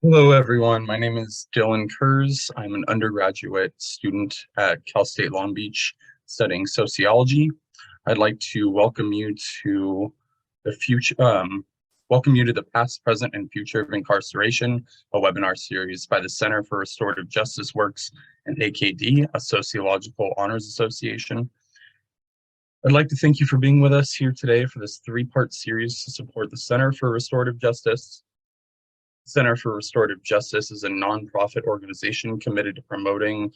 Hello, everyone. My name is Dylan Kurz. I'm an undergraduate student at Cal State Long Beach studying sociology. I'd like to welcome you to the future, welcome you to the Past, Present, and Future of Incarceration, a webinar series by the Center for Restorative Justice Works and AKD, a sociological honors association. I'd like to thank you for being with us here today for this three-part series to support the Center for Restorative Justice. Center for Restorative Justice is a nonprofit organization committed to promoting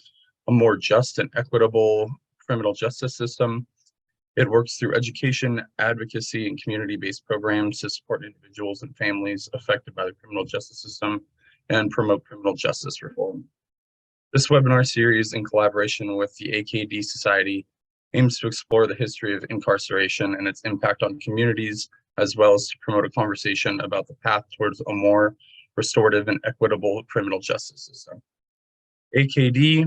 a more just and equitable criminal justice system. It works through education, advocacy, and community-based programs to support individuals and families affected by the criminal justice system and promote criminal justice reform. This webinar series, in collaboration with the AKD Society, aims to explore the history of incarceration and its impact on communities, as well as to promote a conversation about the path towards a more restorative and equitable criminal justice system. AKD,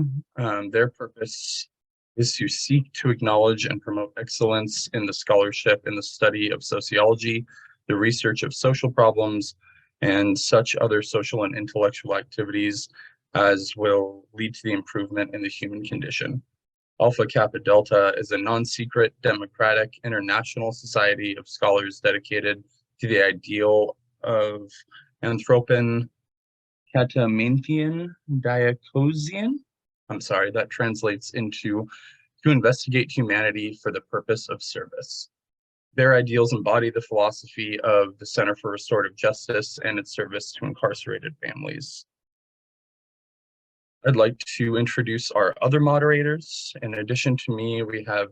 their purpose is to seek to acknowledge and promote excellence in the scholarship in the study of sociology, the research of social problems, and such other social and intellectual activities as will lead to the improvement in the human condition. Alpha Kappa Delta is a non-secret, democratic, international society of scholars dedicated to the ideal of Anthropon Katamantian Diakosian. I'm sorry, that translates into to investigate humanity for the purpose of service. Their ideals embody the philosophy of the Center for Restorative Justice and its service to incarcerated families. I'd like to introduce our other moderators. In addition to me, we have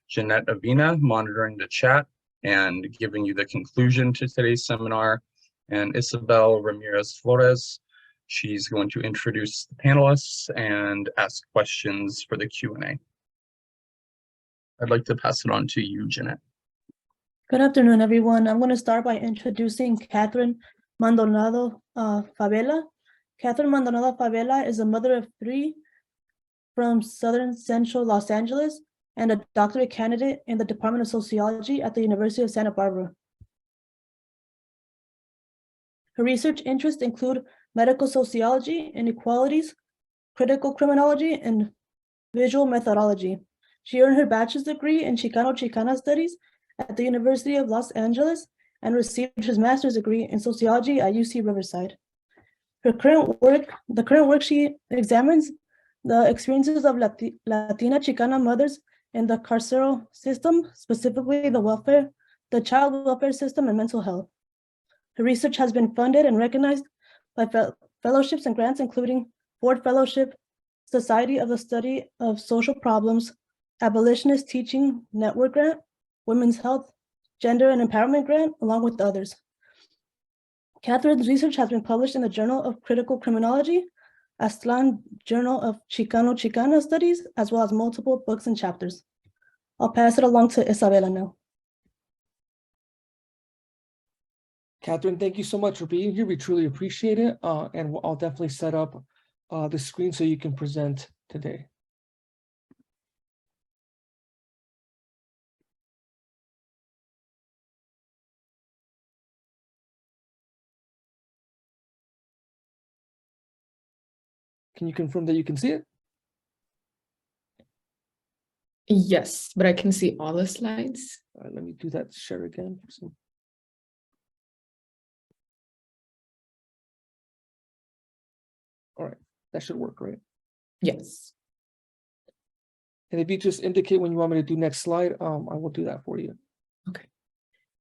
Jeanette Avina monitoring the chat and giving you the conclusion to today's seminar, and Isabel Ramirez Flores. She's going to introduce the panelists and ask questions for the Q&A. I'd like to pass it on to you, Jeanette. Good afternoon, everyone. I'm going to start by introducing Catherine Maldonado Favela. Catherine Maldonado Favela is a mother of three from Southern Central Los Angeles and a doctorate candidate in the Department of Sociology at the University of Santa Barbara. Her research interests include medical sociology, inequalities, critical criminology, and visual methodology. She earned her bachelor's degree in Chicano-Chicana studies at the University of Los Angeles and received her master's degree in sociology at UC Riverside. The current work she examines the experiences of Latina Chicana mothers in the carceral system, specifically the child welfare system and mental health. Her research has been funded and recognized by fellowships and grants, including Ford Fellowship, Society of the Study of Social Problems, Abolitionist Teaching Network Grant, Women's Health, Gender and Empowerment Grant, along with others. Catherine's research has been published in the Journal of Critical Criminology, Aztlán Journal of Chicano-Chicana Studies, as well as multiple books and chapters. I'll pass it along to Isabella now. Catherine, thank you so much for being here. We truly appreciate it. And I'll definitely set up the screen so you can present today. Can you confirm that you can see it? Yes, but I can see all the slides. All right, let me do that, share again. All right, that should work, right? Yes. And if you just indicate when you want me to do next slide, I will do that for you. Okay.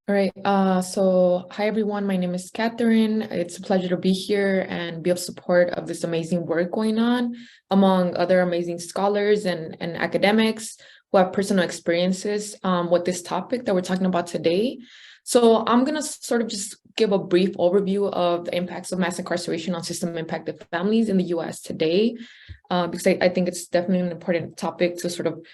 All right. So hi, everyone. My name is Catherine. It's a pleasure to be here and be of support of this amazing work going on among other amazing scholars and academics who have personal experiences with this topic that we're talking about today. So I'm going to sort of just give a brief overview of the impacts of mass incarceration on system-impacted families in the U.S. today, because I think it's definitely an important topic to sort of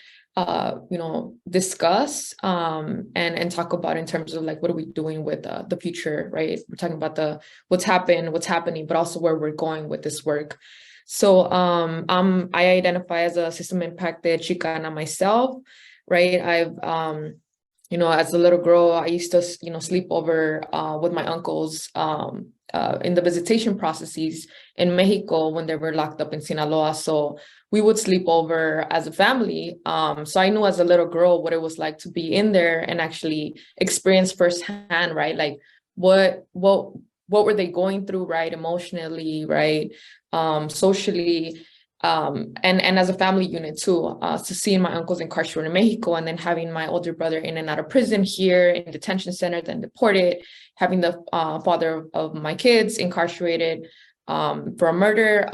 discuss and talk about in terms of like, what are we doing with the future, right? We're talking about what's happening, but also where we're going with this work. So I identify as a system impacted Chicana myself, right? I've as a little girl, I used to sleep over with my uncles in the visitation processes in Mexico when they were locked up in Sinaloa. So we would sleep over as a family. So I knew as a little girl what it was like to be in there and actually experience firsthand, right? Like what were they going through, right? Emotionally, right? Socially, and as a family unit too, to seeing my uncles incarcerated in Mexico and then having my older brother in and out of prison here in detention center, then deported, having the father of my kids incarcerated for a murder,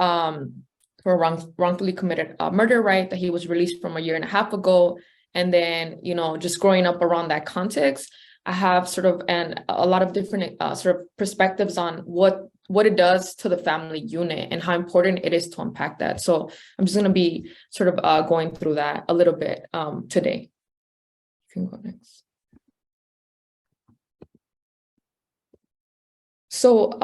for wrongfully committed murder, right? That he was released from a year and a half ago. And then, you know, just growing up around that context, I have sort of a lot of different sort of perspectives on what it does to the family unit and how important it is to unpack that. So I'm just going to be sort of going through that a little bit today. You can go next. So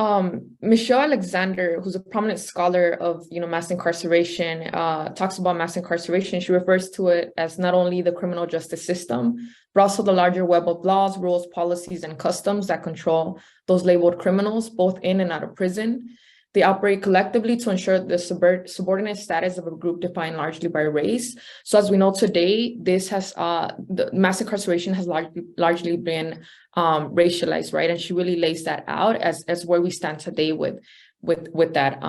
Michelle Alexander, who's a prominent scholar of, you know, mass incarceration, talks about mass incarceration. She refers to it as not only the criminal justice system, but also the larger web of laws, rules, policies, and customs that control those labeled criminals, both in and out of prison. They operate collectively to ensure the subordinate status of a group defined largely by race. So as we know today, this has the mass incarceration has largely been racialized, right? And she really lays that out as where we stand today with that.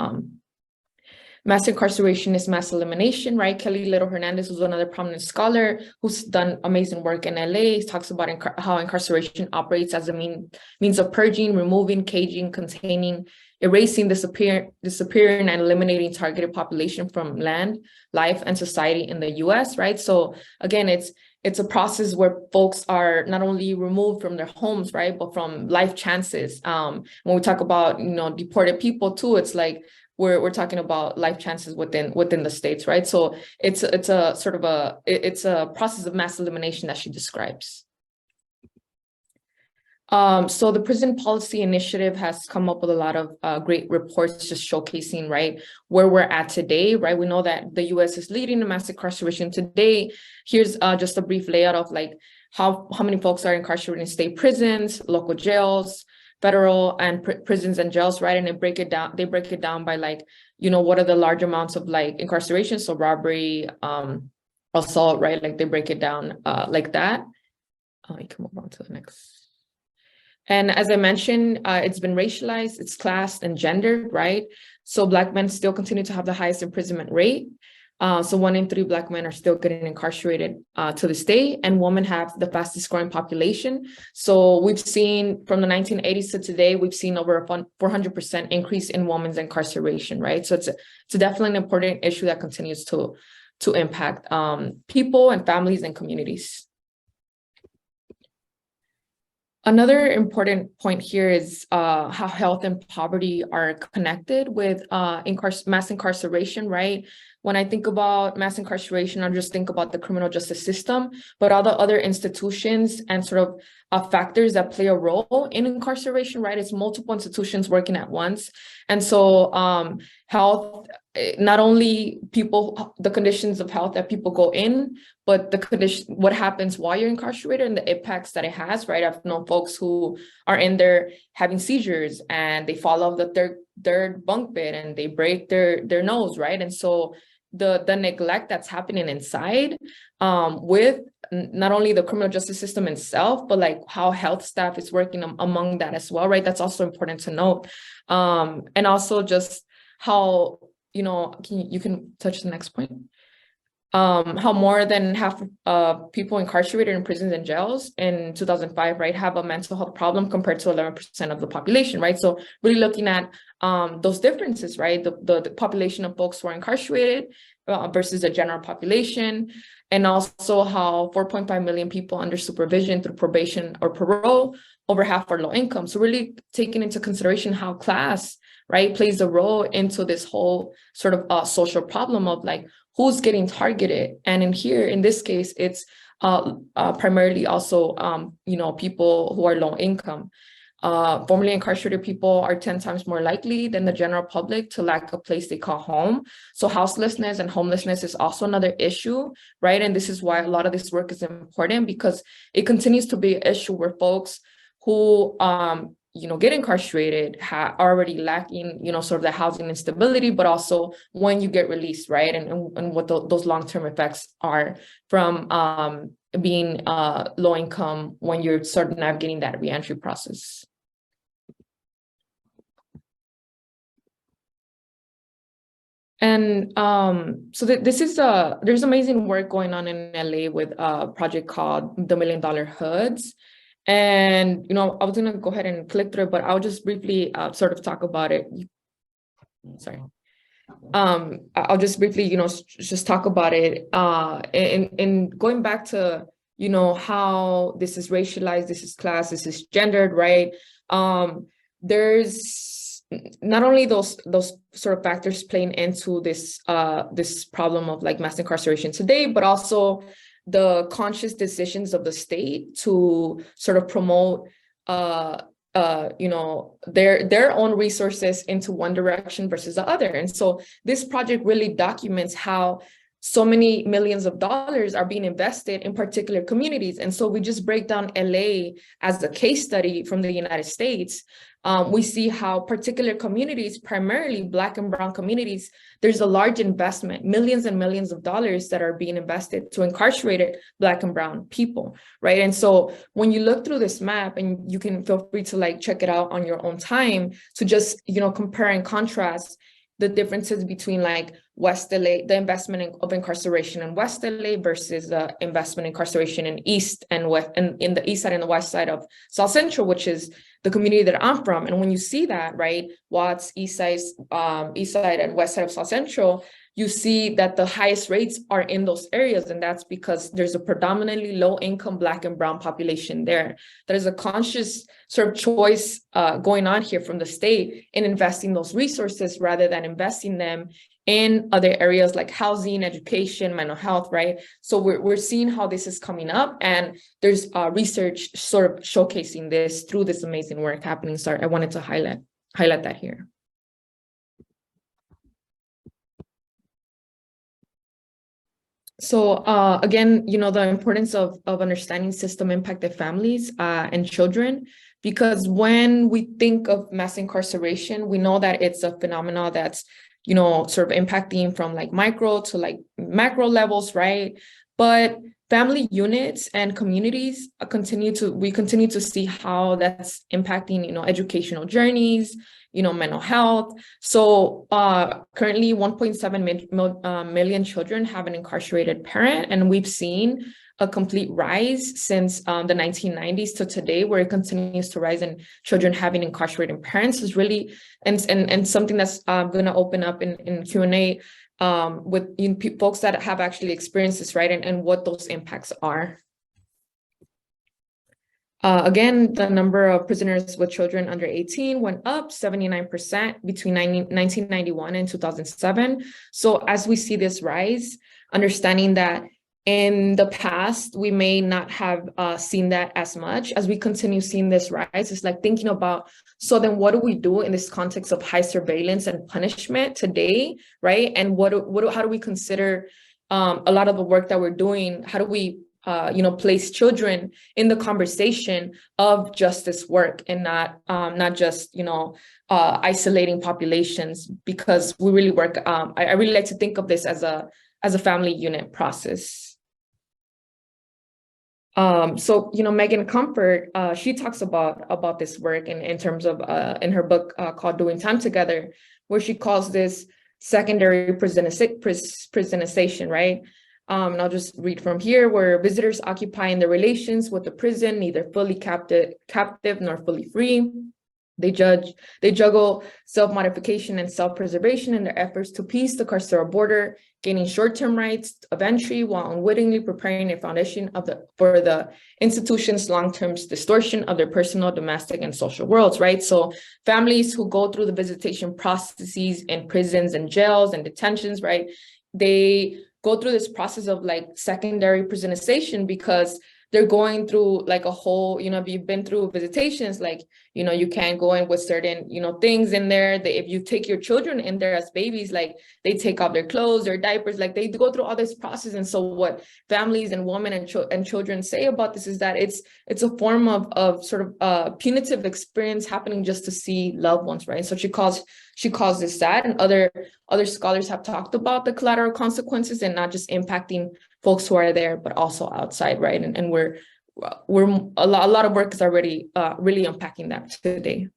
Mass incarceration is mass elimination, right? Kelly Little Hernandez, who's another prominent scholar who's done amazing work in LA, talks about how incarceration operates as a means of purging, removing, caging, containing, erasing, disappearing, and eliminating targeted population from land, life, and society in the US, right? So again, it's a process where folks are not only removed from their homes, right, but from life chances. When we talk about, you know, deported people too, it's like we're talking about life chances within the states, right? So it's a sort of it's a process of mass elimination that she describes. So the Prison Policy Initiative has come up with a lot of great reports just showcasing, right, where we're at today, right? We know that the US is leading in mass incarceration today. Here's just a brief layout of like how many folks are incarcerated in state prisons, local jails, federal and prisons and jails, right? And they break it down by like, you know, what are the large amounts of like incarceration, so robbery, assault, right? Like they break it down like that. You can move on to the next. And as I mentioned, it's been racialized, it's classed and gendered, right? So Black men still continue to have the highest imprisonment rate. So 1 in 3 Black men are still getting incarcerated to this day, and women have the fastest growing population. So we've seen from the 1980s to today, we've seen over a 400% increase in women's incarceration, right? So it's definitely an important issue that continues to impact people and families and communities. Another important point here is how health and poverty are connected with mass incarceration, right? When I think about mass incarceration, I just think about the criminal justice system, but all the other institutions and sort of factors that play a role in incarceration, right? It's multiple institutions working at once. And so health, not only the conditions of health that people go in, but what happens while you're incarcerated and the impacts that it has, right? I've known folks who are in there having seizures and they fall off the third bunk bed and they break their nose, right? And so the neglect that's happening inside with not only the criminal justice system itself, but like how health staff is working among that as well, right? That's also important to note. And also just how, you know, you can touch the next point. How more than half of people incarcerated in prisons and jails in 2005, right, have a mental health problem compared to 11% of the population, right? So really looking at those differences, right? The population of folks who are incarcerated versus the general population, and also how 4.5 million people under supervision through probation or parole, over half are low income. So really taking into consideration how class, right, plays a role into this whole sort of social problem of like, who's getting targeted. And in this case, it's primarily also, you know, people who are low income. Formerly incarcerated people are 10 times more likely than the general public to lack a place they call home. So houselessness and homelessness is also another issue, right? And this is why a lot of this work is important, because it continues to be an issue where folks who, get incarcerated are already lacking, sort of the housing instability, but also when you get released, right? And what those long-term effects are from being low income when you're sort of navigating that reentry process. And so this is there's amazing work going on in LA with a project called the $1 Million Hoods. And, I was going to go ahead and click through it, but I'll just briefly sort of talk about it. Sorry. I'll just briefly, just talk about it. And going back to, how this is racialized, this is class, this is gendered, right? There's not only those sort of factors playing into this this problem of like mass incarceration today, but also the conscious decisions of the state to sort of promote their own resources into one direction versus the other. And so this project really documents how so many millions of dollars are being invested in particular communities. And so we just break down LA as a case study from the United States. We see how particular communities, primarily Black and Brown communities, there's a large investment, millions and millions of dollars that are being invested to incarcerated Black and Brown people, right? And so when you look through this map, and you can feel free to like check it out on your own time to just, compare and contrast the differences between like West LA, the investment of incarceration in West LA versus the investment in incarceration in East and West, and in the East side and the West side of South Central, which is the community that I'm from. And when you see that, right, Watts, East side and West side of South Central, you see that the highest rates are in those areas. And that's because there's a predominantly low income Black and Brown population there. There's a conscious sort of choice going on here from the state in investing those resources rather than investing them in other areas like housing, education, mental health, right? So we're seeing how this is coming up, and there's research sort of showcasing this through this amazing work happening. So I wanted to highlight that here. So again, the importance of understanding system impacted families and children, because when we think of mass incarceration, we know that it's a phenomenon that's, sort of impacting from like micro to like macro levels, right? But family units and communities we continue to see how that's impacting, educational journeys, mental health. So currently 1.7 million children have an incarcerated parent, and we've seen a complete rise since the 1990s to today, where it continues to rise, and children having incarcerated parents is really, and something that's going to open up in Q&A with folks that have actually experienced this, right, and what those impacts are. Again, the number of prisoners with children under 18 went up 79% between 1991 and 2007. So as we see this rise, understanding that in the past, we may not have seen that as much, as we continue seeing this rise, it's like thinking about, so then what do we do in this context of high surveillance and punishment today, right? And how do we consider a lot of the work that we're doing? How do we place children in the conversation of justice work, and not just, isolating populations, because we really work, I really like to think of this as a family unit process. So, Megan Comfort, she talks about this work in terms of, in her book called Doing Time Together, where she calls this secondary prisonization, right? And I'll just read from here, where visitors occupying the relations with the prison, neither fully captive nor fully free. They juggle self-modification and self-preservation in their efforts to piece the carceral border, gaining short-term rights of entry while unwittingly preparing a foundation for the institution's long-term distortion of their personal, domestic, and social worlds, right? So families who go through the visitation processes in prisons and jails and detentions, right? They go through this process of like secondary prisonization, because they're going through like a whole, you know, if you've been through visitations, like, you know, you can't go in with certain, you know, things in there. If you take your children in there as babies, like they take off their clothes, their diapers, like they go through all this process. And so what families and women and children say about this is that it's a form of sort of punitive experience happening just to see loved ones, right? So she calls this sad, and other scholars have talked about the collateral consequences and not just impacting folks who are there, but also outside, right? And we're a lot of work is already really unpacking that today.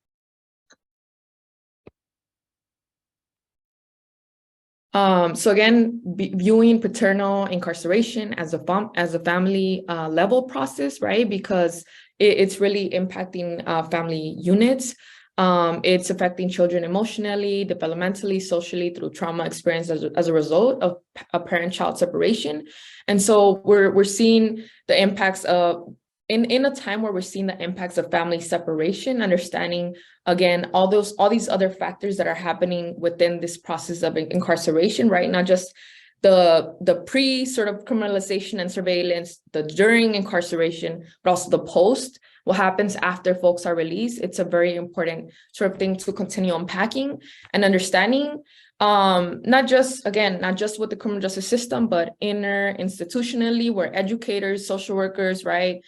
So again, viewing paternal incarceration as a family level process, right? Because it's really impacting family units. It's affecting children emotionally, developmentally, socially through trauma experience as a result of a parent-child separation. And so we're seeing the impacts of, in a time where we're seeing the impacts of family separation, understanding, again, all these other factors that are happening within this process of incarceration, right? Not just the pre sort of criminalization and surveillance, the during incarceration, but also the post, what happens after folks are released. It's a very important sort of thing to continue unpacking and understanding, not just with the criminal justice system, but institutionally, where educators, social workers, right?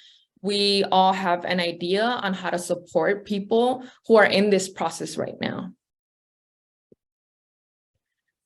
We all have an idea on how to support people who are in this process right now.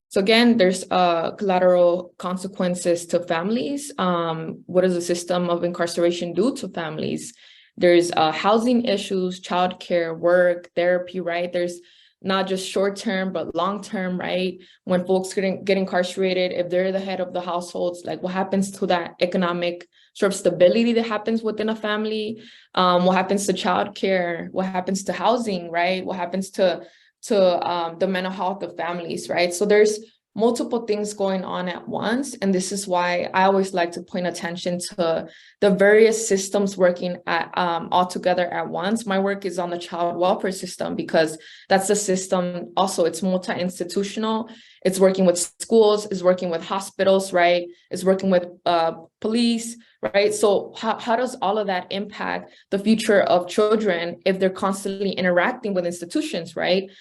So again, there's collateral consequences to families. What does the system of incarceration do to families? There's housing issues, childcare, work, therapy, right? There's not just short-term, but long-term, right? When folks get incarcerated, if they're the head of the households, like what happens to that economic sort of stability that happens within a family? What happens to childcare? What happens to housing, right? What happens to the mental health of families, right? So there's multiple things going on at once. And this is why I always like to point attention to the various systems working all together at once. My work is on the child welfare system because that's the system. Also, it's multi-institutional. It's working with schools, it's working with hospitals, right? It's working with police, right? So how does all of that impact the future of children if they're constantly interacting with institutions, right?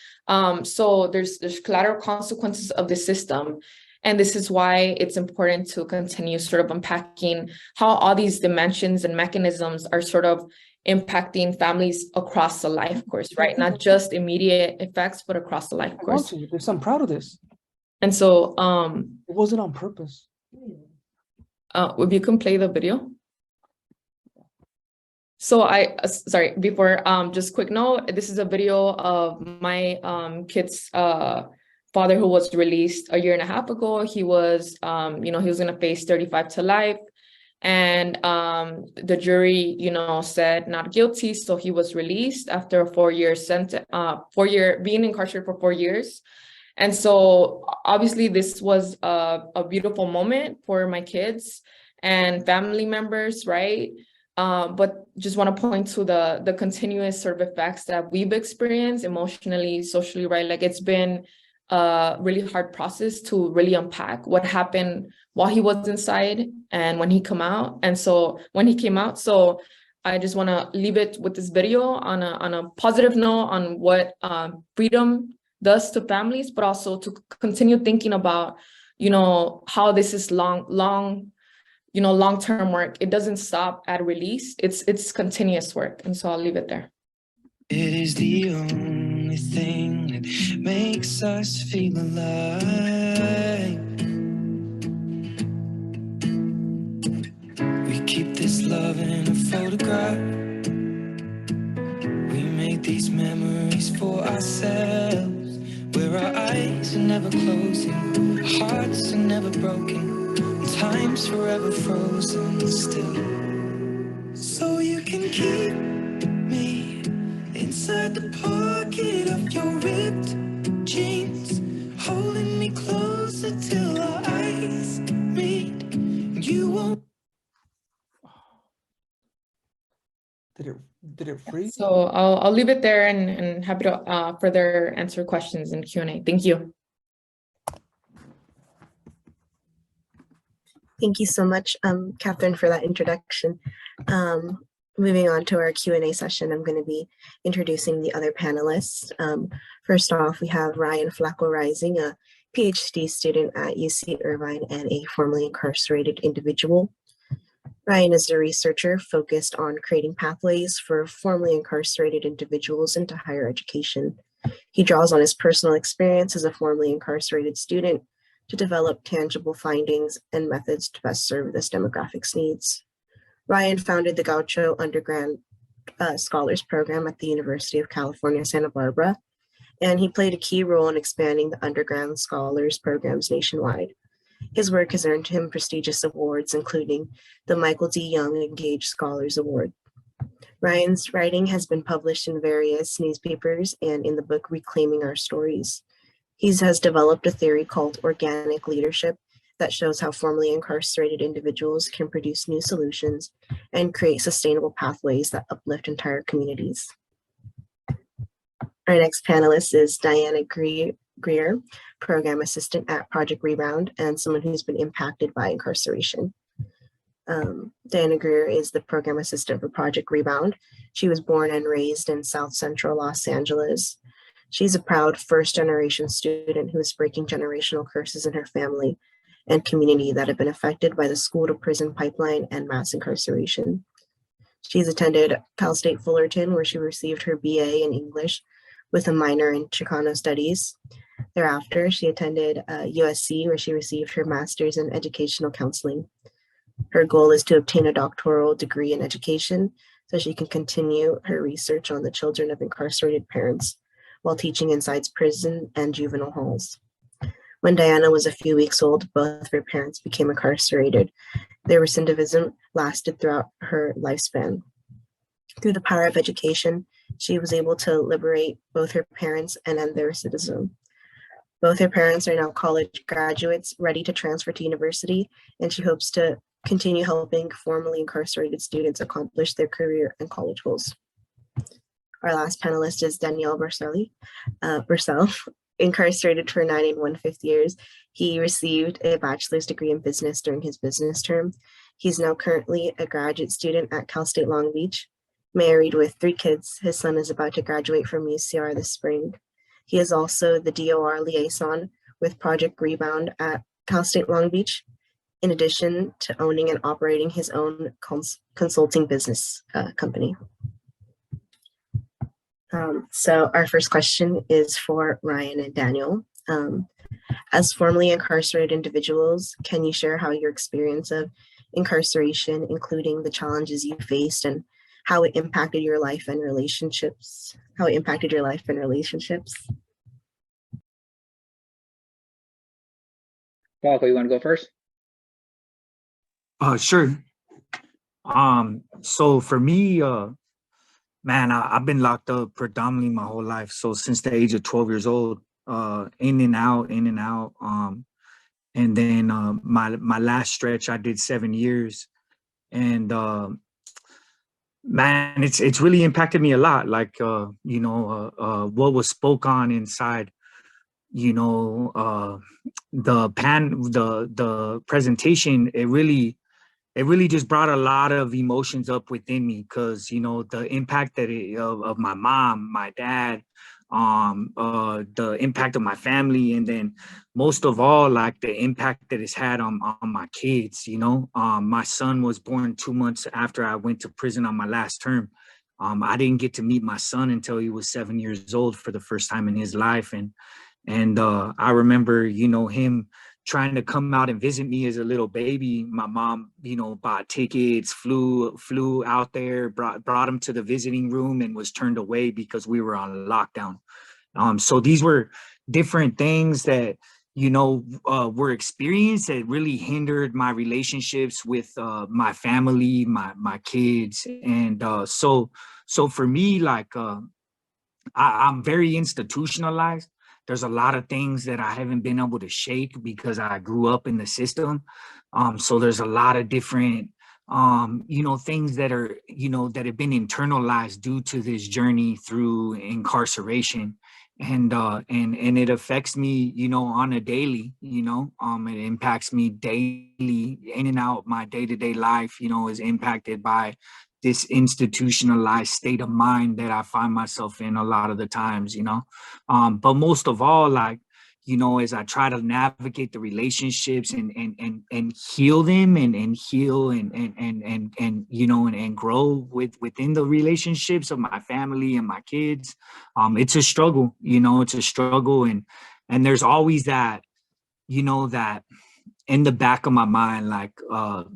So there's collateral consequences of the system. And this is why it's important to continue sort of unpacking how all these dimensions and mechanisms are sort of impacting families across the life course, right? Not just immediate effects, but across the life course. Because I'm proud of this. And so it wasn't on purpose. if you can play the video. So sorry, before, just quick note, this is a video of my kid's father who was released a year and a half ago. He was, he was gonna face 35 to life. And the jury, said not guilty. So he was released after a 4-year sentence, being incarcerated for 4 years. And so obviously this was a beautiful moment for my kids and family members, right? But just want to point to the continuous sort of effects that we've experienced emotionally, socially, right? Like it's been a really hard process to really unpack what happened while he was inside and when he came out. And so when he came out, so I just want to leave it with this video on a positive note on what freedom does to families, but also to continue thinking about, how this is long-term work. It doesn't stop at release. It's continuous work. And so I'll leave it there. It is the only thing that makes us feel alive. We keep this love in a photograph. We make these memories for ourselves, where our eyes are never closing, hearts are never broken, time's forever frozen still. So you can keep me inside the pocket of your ripped jeans, holding me closer till our eyes meet. You won't. Did it freeze? So I'll leave it there and happy to further answer questions in Q&A. Thank you. Thank you so much, Catherine, for that introduction. Moving on to our Q&A session, I'm going to be introducing the other panelists. First off, we have Ryan Flacco-Rising, a PhD student at UC Irvine and a formerly incarcerated individual. Ryan is a researcher focused on creating pathways for formerly incarcerated individuals into higher education. He draws on his personal experience as a formerly incarcerated student to develop tangible findings and methods to best serve this demographic's needs. Ryan founded the Gaucho Undergrad Scholars Program at the University of California, Santa Barbara, and he played a key role in expanding the undergrad scholars programs nationwide. His work has earned him prestigious awards, including the Michael D. Young Engaged Scholars Award. Ryan's writing has been published in various newspapers and in the book Reclaiming Our Stories. He has developed a theory called organic leadership that shows how formerly incarcerated individuals can produce new solutions and create sustainable pathways that uplift entire communities. Our next panelist is Diana Greer, program assistant at Project Rebound and someone who's been impacted by incarceration. Diana Greer is the program assistant for Project Rebound. She was born and raised in South Central Los Angeles. She's a proud first-generation student who is breaking generational curses in her family and community that have been affected by the school-to-prison pipeline and mass incarceration. She's attended Cal State Fullerton, where she received her BA in English with a minor in Chicano Studies. Thereafter, she attended USC, where she received her master's in educational counseling. Her goal is to obtain a doctoral degree in education so she can continue her research on the children of incarcerated parents while teaching inside prison and juvenile halls. When Diana was a few weeks old, both of her parents became incarcerated. Their recidivism lasted throughout her lifespan. Through the power of education, she was able to liberate both her parents and end their recidivism. Both her parents are now college graduates ready to transfer to university, and she hopes to continue helping formerly incarcerated students accomplish their career and college goals. Our last panelist is Daniel Barcel, incarcerated for 9 1/5 years. He received a bachelor's degree in business during his business term. He's now currently a graduate student at Cal State Long Beach, married with 3 kids. His son is about to graduate from UCR this spring. He is also the DOR liaison with Project Rebound at Cal State Long Beach, in addition to owning and operating his own consulting business company. So our first question is for Ryan and Daniel. As formerly incarcerated individuals, can you share how your experience of incarceration, including the challenges you faced and how it impacted your life and relationships? Paco, you want to go first? Sure. So for me, man, I've been locked up predominantly my whole life. So since the age of 12 years old, in and out. And then my last stretch, I did 7 years. And man, it's really impacted me a lot. Like, what was spoke on inside, the presentation, it really just brought a lot of emotions up within me, because the impact that of my mom, my dad, the impact of my family, and then most of all, like the impact that it's had on my kids. My son was born 2 months after I went to prison on my last term. I didn't get to meet my son until he was 7 years old for the first time in his life, and I remember him trying to come out and visit me as a little baby. My mom, bought tickets, flew out there, brought him to the visiting room, and was turned away because we were on lockdown. So these were different things that, were experienced that really hindered my relationships with my family, my kids. And so for me, like, I'm very institutionalized. There's a lot of things that I haven't been able to shake because I grew up in the system. So there's a lot of different things that are, that have been internalized due to this journey through incarceration. And it affects me, on a daily, it impacts me daily, in and out. My day-to-day life, is impacted by this institutionalized state of mind that I find myself in a lot of the times, but most of all, like, as I try to navigate the relationships and heal them and heal and grow within the relationships of my family and my kids. It's a struggle, it's a struggle. And there's always that, that in the back of my mind, like,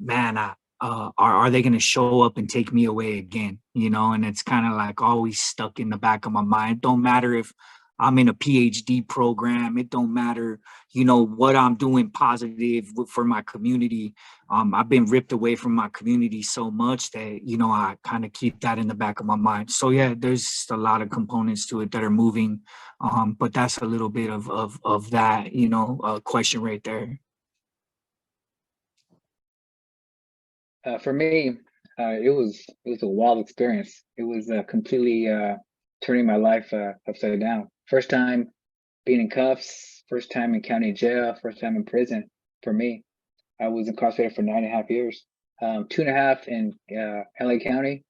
man, are they going to show up and take me away again? And it's kind of like always stuck in the back of my mind. Don't matter if I'm in a PhD program. It don't matter, what I'm doing positive for my community. I've been ripped away from my community so much that, I kind of keep that in the back of my mind. So yeah, there's a lot of components to it that are moving. But that's a little bit of that, question right there. For me, it was a wild experience. It was completely turning my life upside down. First time being in cuffs, first time in county jail, first time in prison. For me, I was incarcerated for 9.5 years, 2.5 in LA County,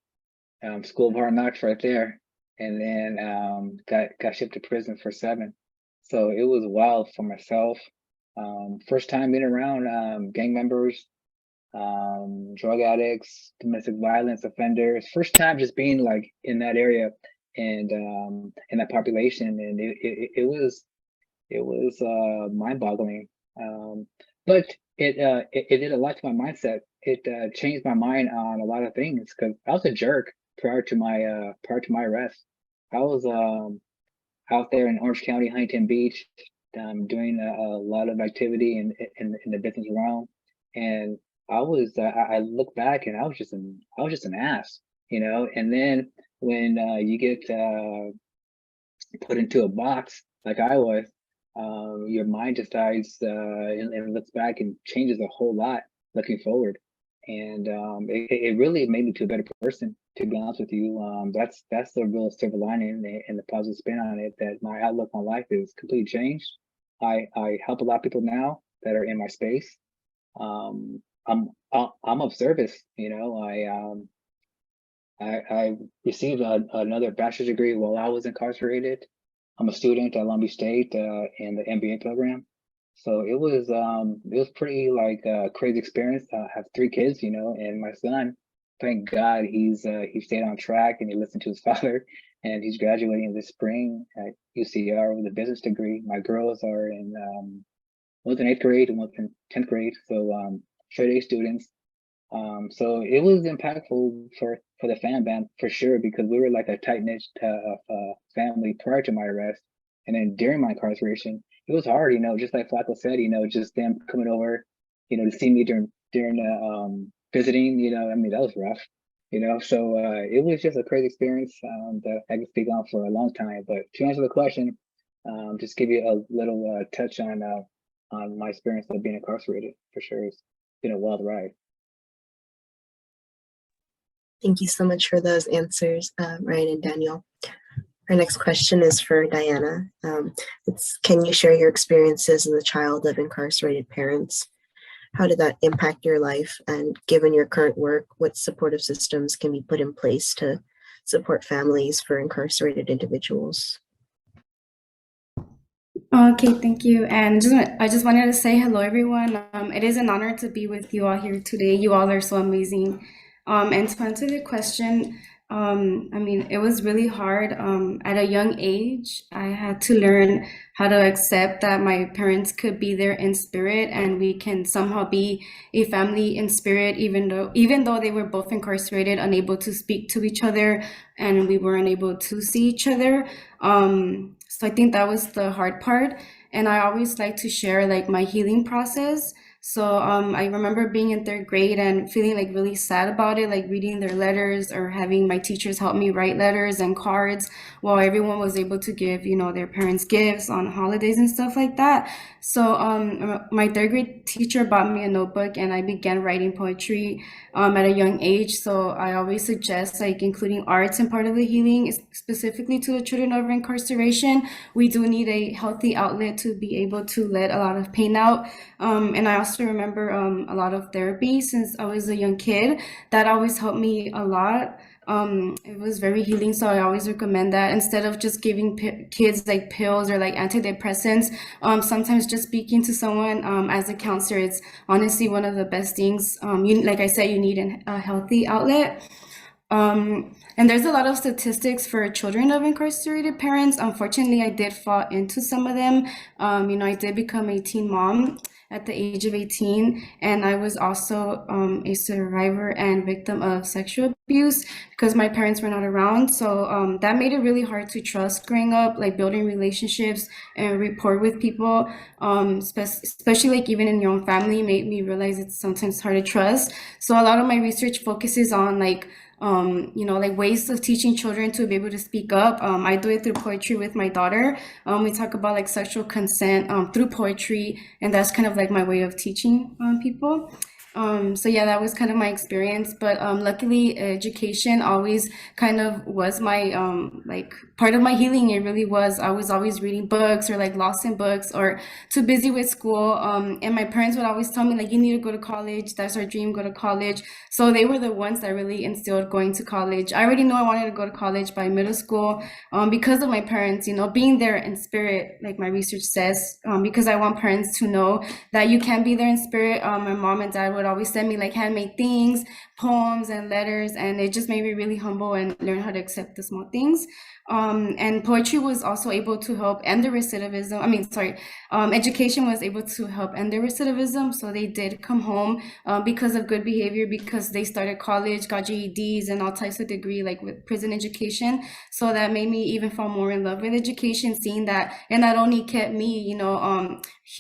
School of Hard Knocks right there, and then got shipped to prison for 7. So it was wild for myself. First time being around gang members, drug addicts, domestic violence offenders. First time just being like in that area and in that population, and it was mind-boggling. But it did a lot to my mindset. It changed my mind on a lot of things because I was a jerk prior to my arrest. I was out there in Orange County, Huntington Beach, doing a lot of activity in the business realm, and I look back and I was just an ass, and then when you get put into a box like I was, your mind decides and looks back and changes a whole lot looking forward. And it really made me to a better person, to be honest with you. That's the real silver lining and the positive spin on it, that my outlook on life is completely changed. I help a lot of people now that are in my space. I'm of service, I received another bachelor's degree while I was incarcerated. I'm a student at Long Beach State in the MBA program. So it was pretty like a crazy experience. I have 3 kids, and my son, thank God, he stayed on track and he listened to his father, and he's graduating this spring at UCR with a business degree. My girls are in one's in 8th grade and one's in 10th grade, so straight A students. So it was impactful for the fam band for sure, because we were like a tight-knit family prior to my arrest. And then during my incarceration, it was hard, just like Flacco said, just them coming over, to see me during visiting, that was rough, so it was just a crazy experience that I could speak on for a long time. But to answer the question, just give you a little touch on my experience of being incarcerated. For sure, it's been a wild ride. Thank you so much for those answers, Ryan and Daniel. Our next question is for Diana. Can you share your experiences as a child of incarcerated parents? How did that impact your life? And given your current work, what supportive systems can be put in place to support families for incarcerated individuals? Okay, thank you. And I just wanted to say hello, everyone. It is an honor to be with you all here today. You all are so amazing. And to answer the question, it was really hard. At a young age, I had to learn how to accept that my parents could be there in spirit, and we can somehow be a family in spirit, even though they were both incarcerated, unable to speak to each other, and we were unable to see each other. So I think that was the hard part. And I always like to share like my healing process. So I remember being in 3rd grade and feeling like really sad about it, like reading their letters or having my teachers help me write letters and cards while everyone was able to give, you know, their parents gifts on holidays and stuff like that. So my 3rd grade teacher bought me a notebook and I began writing poetry at a young age. So I always suggest like including arts in part of the healing, specifically to the children of incarceration. We do need a healthy outlet to be able to let a lot of pain out. And I also remember a lot of therapy since I was a young kid. That always helped me a lot. It was very healing, so I always recommend that instead of just giving kids like pills or like antidepressants. Sometimes just speaking to someone as a counselor, it's honestly one of the best things. Like I said, you need a healthy outlet. And there's a lot of statistics for children of incarcerated parents. Unfortunately, I did fall into some of them. I did become a teen mom at the age of 18, and I was also a survivor and victim of sexual abuse because my parents were not around. So that made it really hard to trust growing up, like building relationships and rapport with people, especially like even in your own family, made me realize it's sometimes hard to trust. So a lot of my research focuses on like ways of teaching children to be able to speak up. I do it through poetry with my daughter. We talk about like sexual consent through poetry, and that's kind of like my way of teaching people. So yeah, that was kind of my experience. But luckily, education always kind of was my like part of my healing. It really was. I was always reading books or like lost in books or too busy with school. And my parents would always tell me like, you need to go to college. That's our dream, go to college. So they were the ones that really instilled going to college. I already knew I wanted to go to college by middle school because of my parents, being there in spirit, like my research says, because I want parents to know that you can be there in spirit. My mom and dad would always send me like handmade things, poems and letters, and it just made me really humble and learn how to accept the small things. And poetry was also able to help end the recidivism. Education was able to help end the recidivism. So they did come home because of good behavior, because they started college, got GEDs and all types of degree, like with prison education. So that made me even fall more in love with education, seeing that it not only kept me,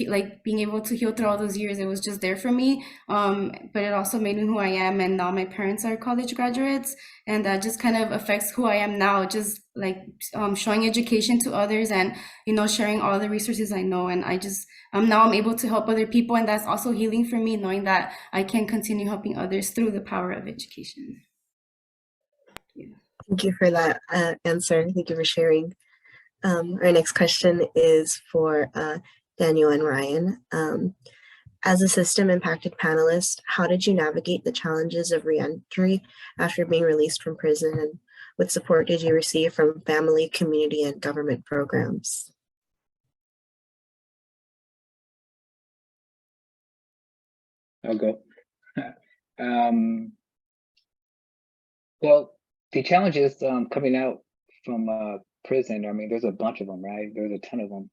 like being able to heal through all those years, it was just there for me. But it also made me who I am. And now my parents are college graduates, and that just kind of affects who I am now, just like showing education to others and, sharing all the resources I know. And now I'm able to help other people. And that's also healing for me, knowing that I can continue helping others through the power of education. Yeah. Thank you for that answer. Thank you for sharing. Our next question is for Daniel and Ryan. As a system impacted panelist, how did you navigate the challenges of reentry after being released from prison, and what support did you receive from family, community, and government programs? I'll go. Well, the challenges coming out from prison, I mean, there's a bunch of them, right? There's a ton of them,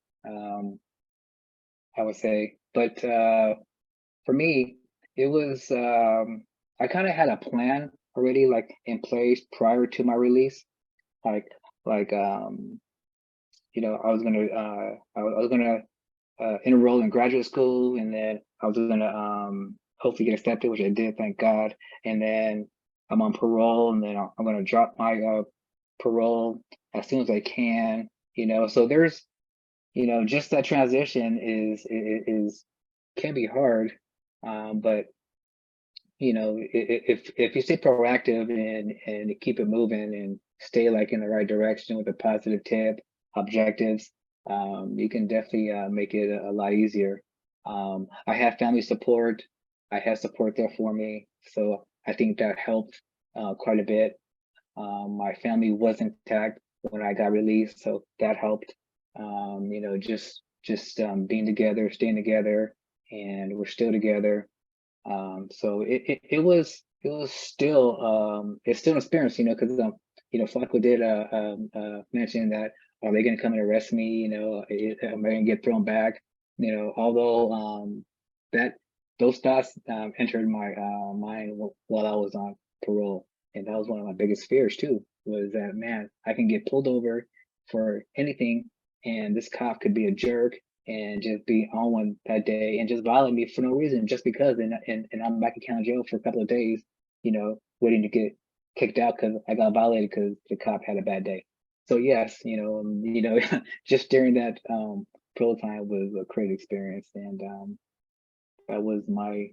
I would say. But for me, it was, I kind of had a plan already like in place prior to my release. I was gonna enroll in graduate school, and then I was gonna hopefully get accepted, which I did, thank God. And then I'm on parole, and then I'm gonna drop my parole as soon as I can. So there's, just that transition is can be hard, but if you stay proactive and keep it moving and stay like in the right direction with a positive tip, objectives, you can definitely make it a lot easier. I have family support. I had support there for me, so I think that helped quite a bit. My family was intact when I got released, so that helped. Just being together, staying together, and we're still together. So it was still it's still an experience, because Flacco did mention that, are they going to come and arrest me? Am I going to get thrown back? Although those thoughts entered my mind while I was on parole, and that was one of my biggest fears too. Was that, man, I can get pulled over for anything, and this cop could be a jerk, and just be on one that day and just violate me for no reason, just because. And I'm back in county jail for a couple of days, you know, waiting to get kicked out because I got violated because the cop had a bad day. So yes, just during that parole time was a great experience, and that was my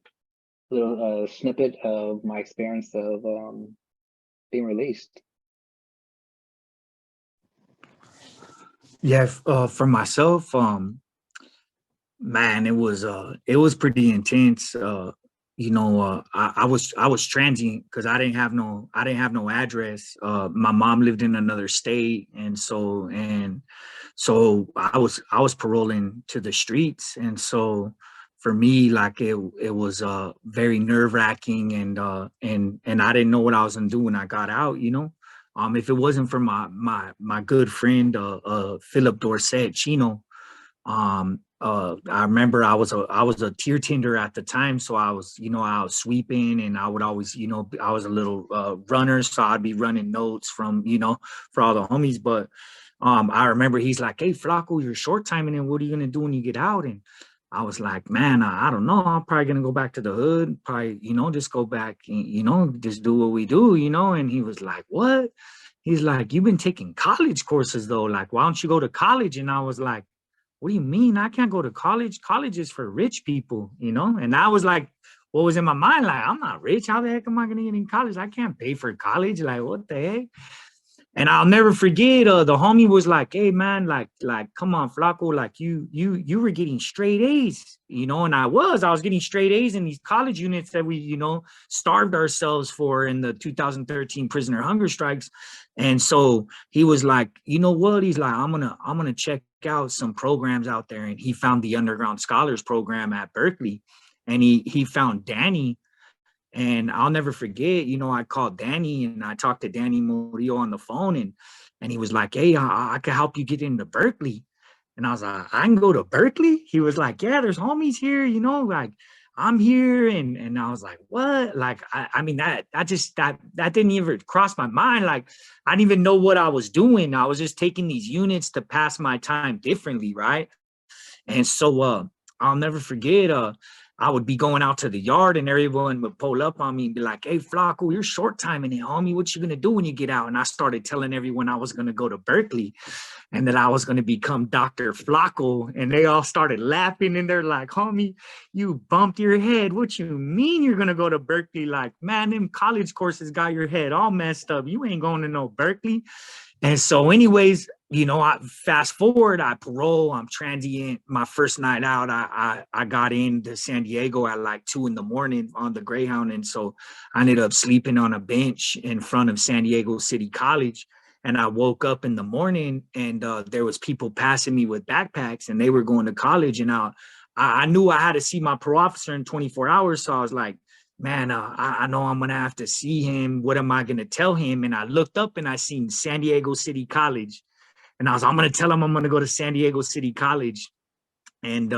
little snippet of my experience of being released. Yeah, for myself, man, it was pretty intense. I was transient because I didn't have no address. My mom lived in another state, and so I was paroling to the streets, and so for me, like it was very nerve-wracking, and I didn't know what I was gonna do when I got out. If it wasn't for my good friend Philip Dorset Chino. I remember I was a tier tender at the time, so I was sweeping, and I would always, I was a little runner, so I'd be running notes from, for all the homies. But I remember he's like, "Hey, Flaco, you're short timing, and what are you gonna do when you get out?" And I was like, "Man, I don't know. I'm probably gonna go back to the hood, probably, just go back, just do what we do, And he was like, "What?" He's like, "You've been taking college courses though. Like, why don't you go to college?" And I was like, "What do you mean? I can't go to college? College is for rich people, And I was like, what was in my mind? Like, I'm not rich. How the heck am I going to get in college? I can't pay for college. Like, what the heck? And I'll never forget, the homie was like, "Hey man, like, come on, Flaco, like you were getting straight A's, and I was getting straight A's in these college units that we, starved ourselves for in the 2013 prisoner hunger strikes." And so he was like, "You know what?" He's like, I'm gonna check out some programs out there. And he found the Underground Scholars Program at Berkeley, and he found Danny. And I'll never forget, I called Danny and I talked to Danny Murillo on the phone, and he was like, "Hey, I can help you get into Berkeley." And I was like, "I can go to Berkeley?" He was like, "Yeah, there's homies here, like I'm here." And I was like, "What?" Like, I mean, that didn't even cross my mind. Like, I didn't even know what I was doing. I was just taking these units to pass my time differently, right? And so I'll never forget, I would be going out to the yard and everyone would pull up on me and be like, "Hey, Flaco, you're short timing it, homie. What you gonna do when you get out?" And I started telling everyone I was gonna go to Berkeley and that I was gonna become Dr. Flaco. And they all started laughing and they're like, "Homie, you bumped your head. What you mean you're gonna go to Berkeley? Like, man, them college courses got your head all messed up. You ain't going to no Berkeley." And so anyways, I fast forward, I parole, I'm transient. My first night out, I got into San Diego at like 2 a.m. on the Greyhound. And so I ended up sleeping on a bench in front of San Diego City College. And I woke up in the morning and there was people passing me with backpacks and they were going to college. And I knew I had to see my parole officer in 24 hours. So I was like, "Man, I know I'm going to have to see him. What am I going to tell him?" And I looked up and I seen San Diego City College. And I'm going to tell him I'm going to go to San Diego City College. And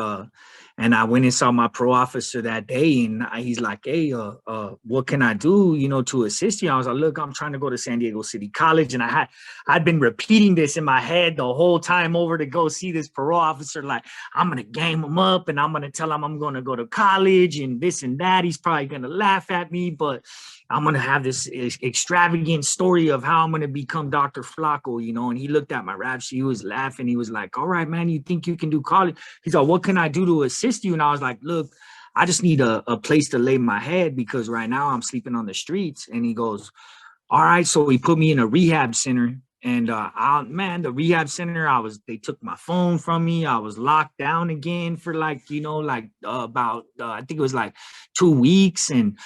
I went and saw my parole officer that day, and he's like, "Hey, what can I do, to assist you?" I was like, "Look, I'm trying to go to San Diego City College." And I'd been repeating this in my head the whole time over to go see this parole officer. Like, I'm going to game him up and I'm going to tell him I'm going to go to college and this and that. He's probably going to laugh at me, but I'm going to have this extravagant story of how I'm going to become Dr. Flaco, And he looked at my rap sheet. He was laughing. He was like, "All right, man, you think you can do college?" He's like, "What can I do to assist you?" And I was like, "Look, I just need a place to lay my head because right now I'm sleeping on the streets." And he goes, "All right." So he put me in a rehab center. And the rehab center, they took my phone from me. I was locked down again for about I think it was like 2 weeks. And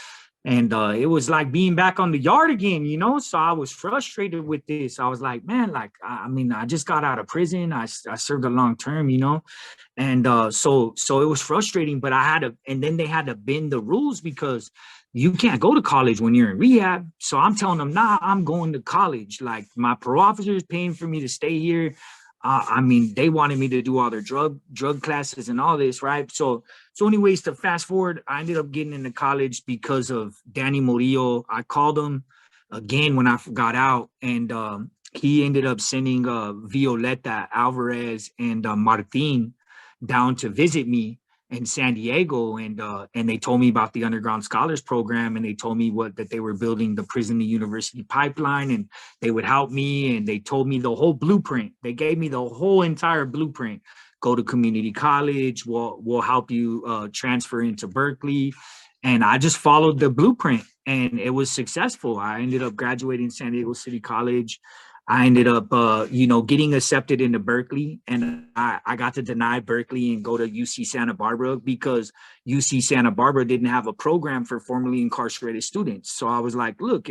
it was like being back on the yard again, So I was frustrated with this. I was like, "Man, like, I mean, I just got out of prison. I served a long term, And so it was frustrating, but and then they had to bend the rules because you can't go to college when you're in rehab. So I'm telling them, "Nah, I'm going to college. Like, my parole officer is paying for me to stay here." I mean, they wanted me to do all their drug classes and all this, right? So anyways, to fast forward, I ended up getting into college because of Danny Murillo. I called him again when I got out, and he ended up sending Violeta Alvarez and Martin down to visit me in San Diego, and they told me about the Underground Scholars Program, and they told me that they were building the prison to university pipeline, and they would help me, and they told me the whole blueprint. They gave me the whole entire blueprint. Go to community college, we'll help you transfer into Berkeley. And I just followed the blueprint, and it was successful. I ended up graduating San Diego City College. I ended up, getting accepted into Berkeley, and I got to deny Berkeley and go to UC Santa Barbara because UC Santa Barbara didn't have a program for formerly incarcerated students. So I was like, look,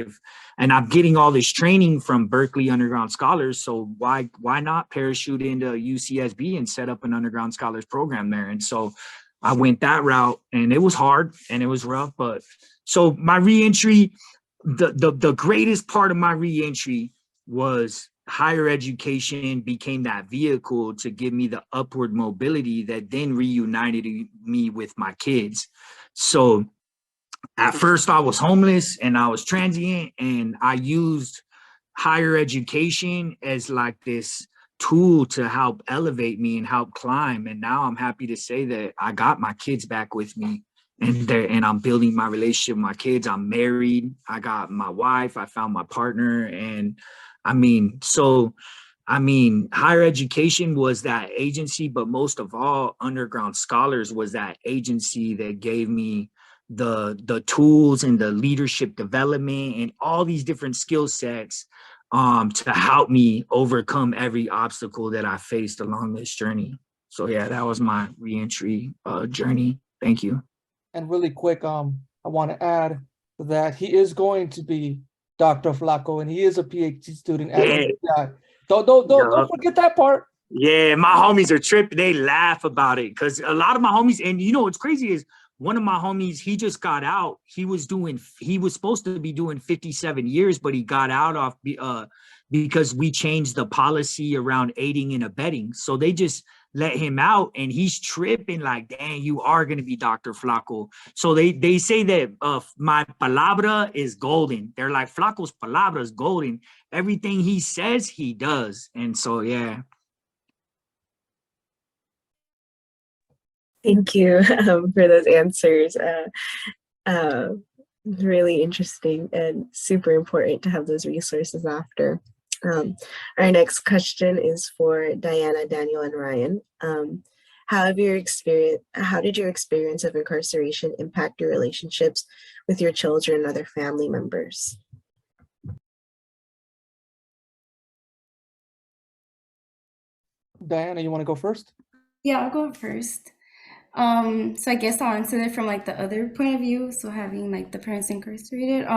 and I'm getting all this training from Berkeley Underground Scholars, so why not parachute into UCSB and set up an Underground Scholars program there? And so I went that route, and it was hard and it was rough. But so my reentry, the greatest part of my reentry was higher education became that vehicle to give me the upward mobility that then reunited me with my kids. So at first I was homeless and I was transient, and I used higher education as like this tool to help elevate me and help climb. And now I'm happy to say that I got my kids back with me, and I'm building my relationship with my kids. I'm married. I got my wife. I found my partner. And higher education was that agency, but most of all, Underground Scholars was that agency that gave me the tools and the leadership development and all these different skill sets to help me overcome every obstacle that I faced along this journey. So yeah, that was my reentry journey. Thank you. And really quick, I want to add that he is going to be Dr. Flaco, and he is a PhD student at UCI. Don't forget that part. Yeah, my homies are tripping. They laugh about it because a lot of my homies, and what's crazy is one of my homies, he just got out. He was supposed to be doing 57 years, but he got out because we changed the policy around aiding and abetting. So they just let him out, and he's tripping like, dang, you are going to be Dr. Flaco. So they say that my palabra is golden. They're like, Flaco's palabra is golden. Everything he says, he does. And so, yeah. Thank you for those answers. Really interesting and super important to have those resources after. Our next question is for Diana, Daniel, and Ryan. How did your experience of incarceration impact your relationships with your children and other family members? Diana, you want to go first? Yeah, I'll go first. So I guess I'll answer it from like the other point of view. So having like the parents incarcerated,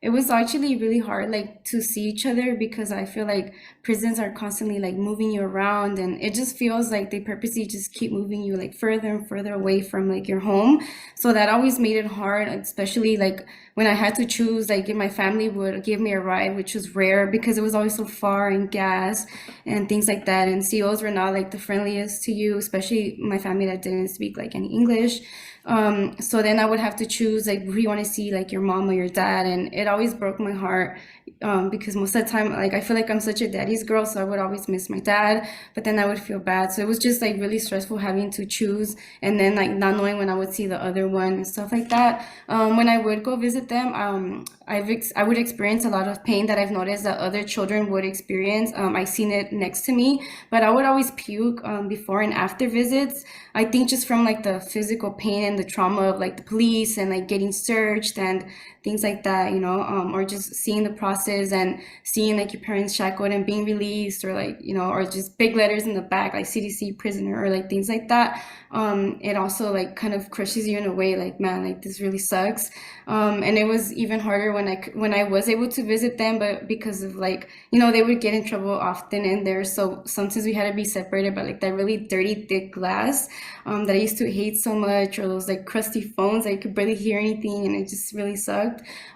it was actually really hard like to see each other, because I feel like prisons are constantly like moving you around, and it just feels like they purposely just keep moving you like further and further away from like your home. So that always made it hard, especially like when I had to choose, like if my family would give me a ride, which was rare because it was always so far, and gas and things like that. And COs were not like the friendliest to you, especially my family that didn't speak like any English. So then I would have to choose like who you want to see, like your mom or your dad, and it always broke my heart because most of the time, like I feel like I'm such a daddy's girl, so I would always miss my dad, but then I would feel bad. So it was just like really stressful having to choose, and then like not knowing when I would see the other one and stuff like that. When I would go visit them, I would experience a lot of pain that I've noticed that other children would experience. I seen it next to me, but I would always puke before and after visits. I think just from like the physical pain and the trauma of like the police and like getting searched and things like that, or just seeing the process and seeing like your parents shackled and being released, or like, or just big letters in the back, like CDC prisoner, or like things like that. It also like kind of crushes you in a way, like, man, like this really sucks. And it was even harder when I was able to visit them, but because of like, they would get in trouble often in there. So sometimes we had to be separated by like that really dirty, thick glass that I used to hate so much, or those like crusty phones that you could barely hear anything, and it just really sucked.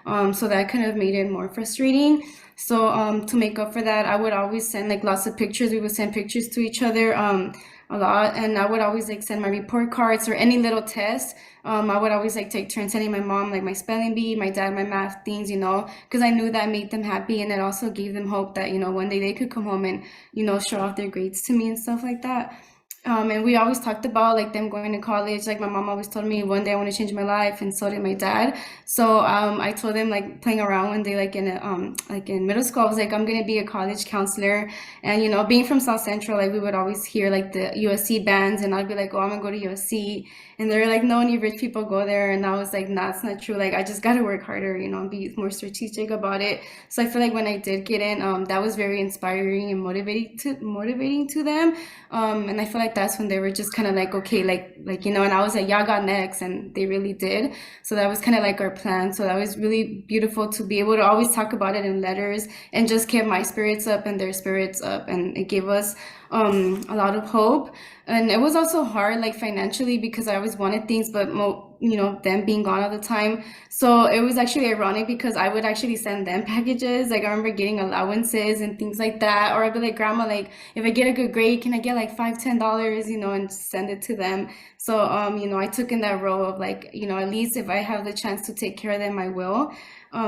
So that kind of made it more frustrating. So to make up for that, I would always send like lots of pictures. We would send pictures to each other a lot, and I would always like send my report cards or any little test. I would always like take turns sending my mom like my spelling bee, my dad my math things, because I knew that made them happy, and it also gave them hope that one day they could come home and show off their grades to me and stuff like that. And we always talked about like them going to college. Like my mom always told me one day I want to change my life, and so did my dad. So I told him like playing around one day, like in middle school, I was like, I'm gonna be a college counselor. And you know, being from South Central, like we would always hear like the USC bands, and I'd be like, oh, I'm gonna go to USC. And they're like, no, only rich people go there. And I was like, nah, it's not true. Like I just gotta work harder, you know, and be more strategic about it. So I feel like when I did get in, that was very inspiring and motivating to them. And I feel like that's when they were just kind of like, okay, like, you know, and I was like, y'all got next, and they really did. So that was kind of like our plan. So that was really beautiful to be able to always talk about it in letters, and just keep my spirits up and their spirits up. And it gave us a lot of hope. And it was also hard, like financially, because I always wanted things, but you know, them being gone all the time. So it was actually ironic because I would actually send them packages. Like I remember getting allowances and things like that. Or I'd be like, Grandma, like if I get a good grade, can I get like $5, $10, you know, and send it to them. So you know, I took in that role of like, you know, at least if I have the chance to take care of them, I will.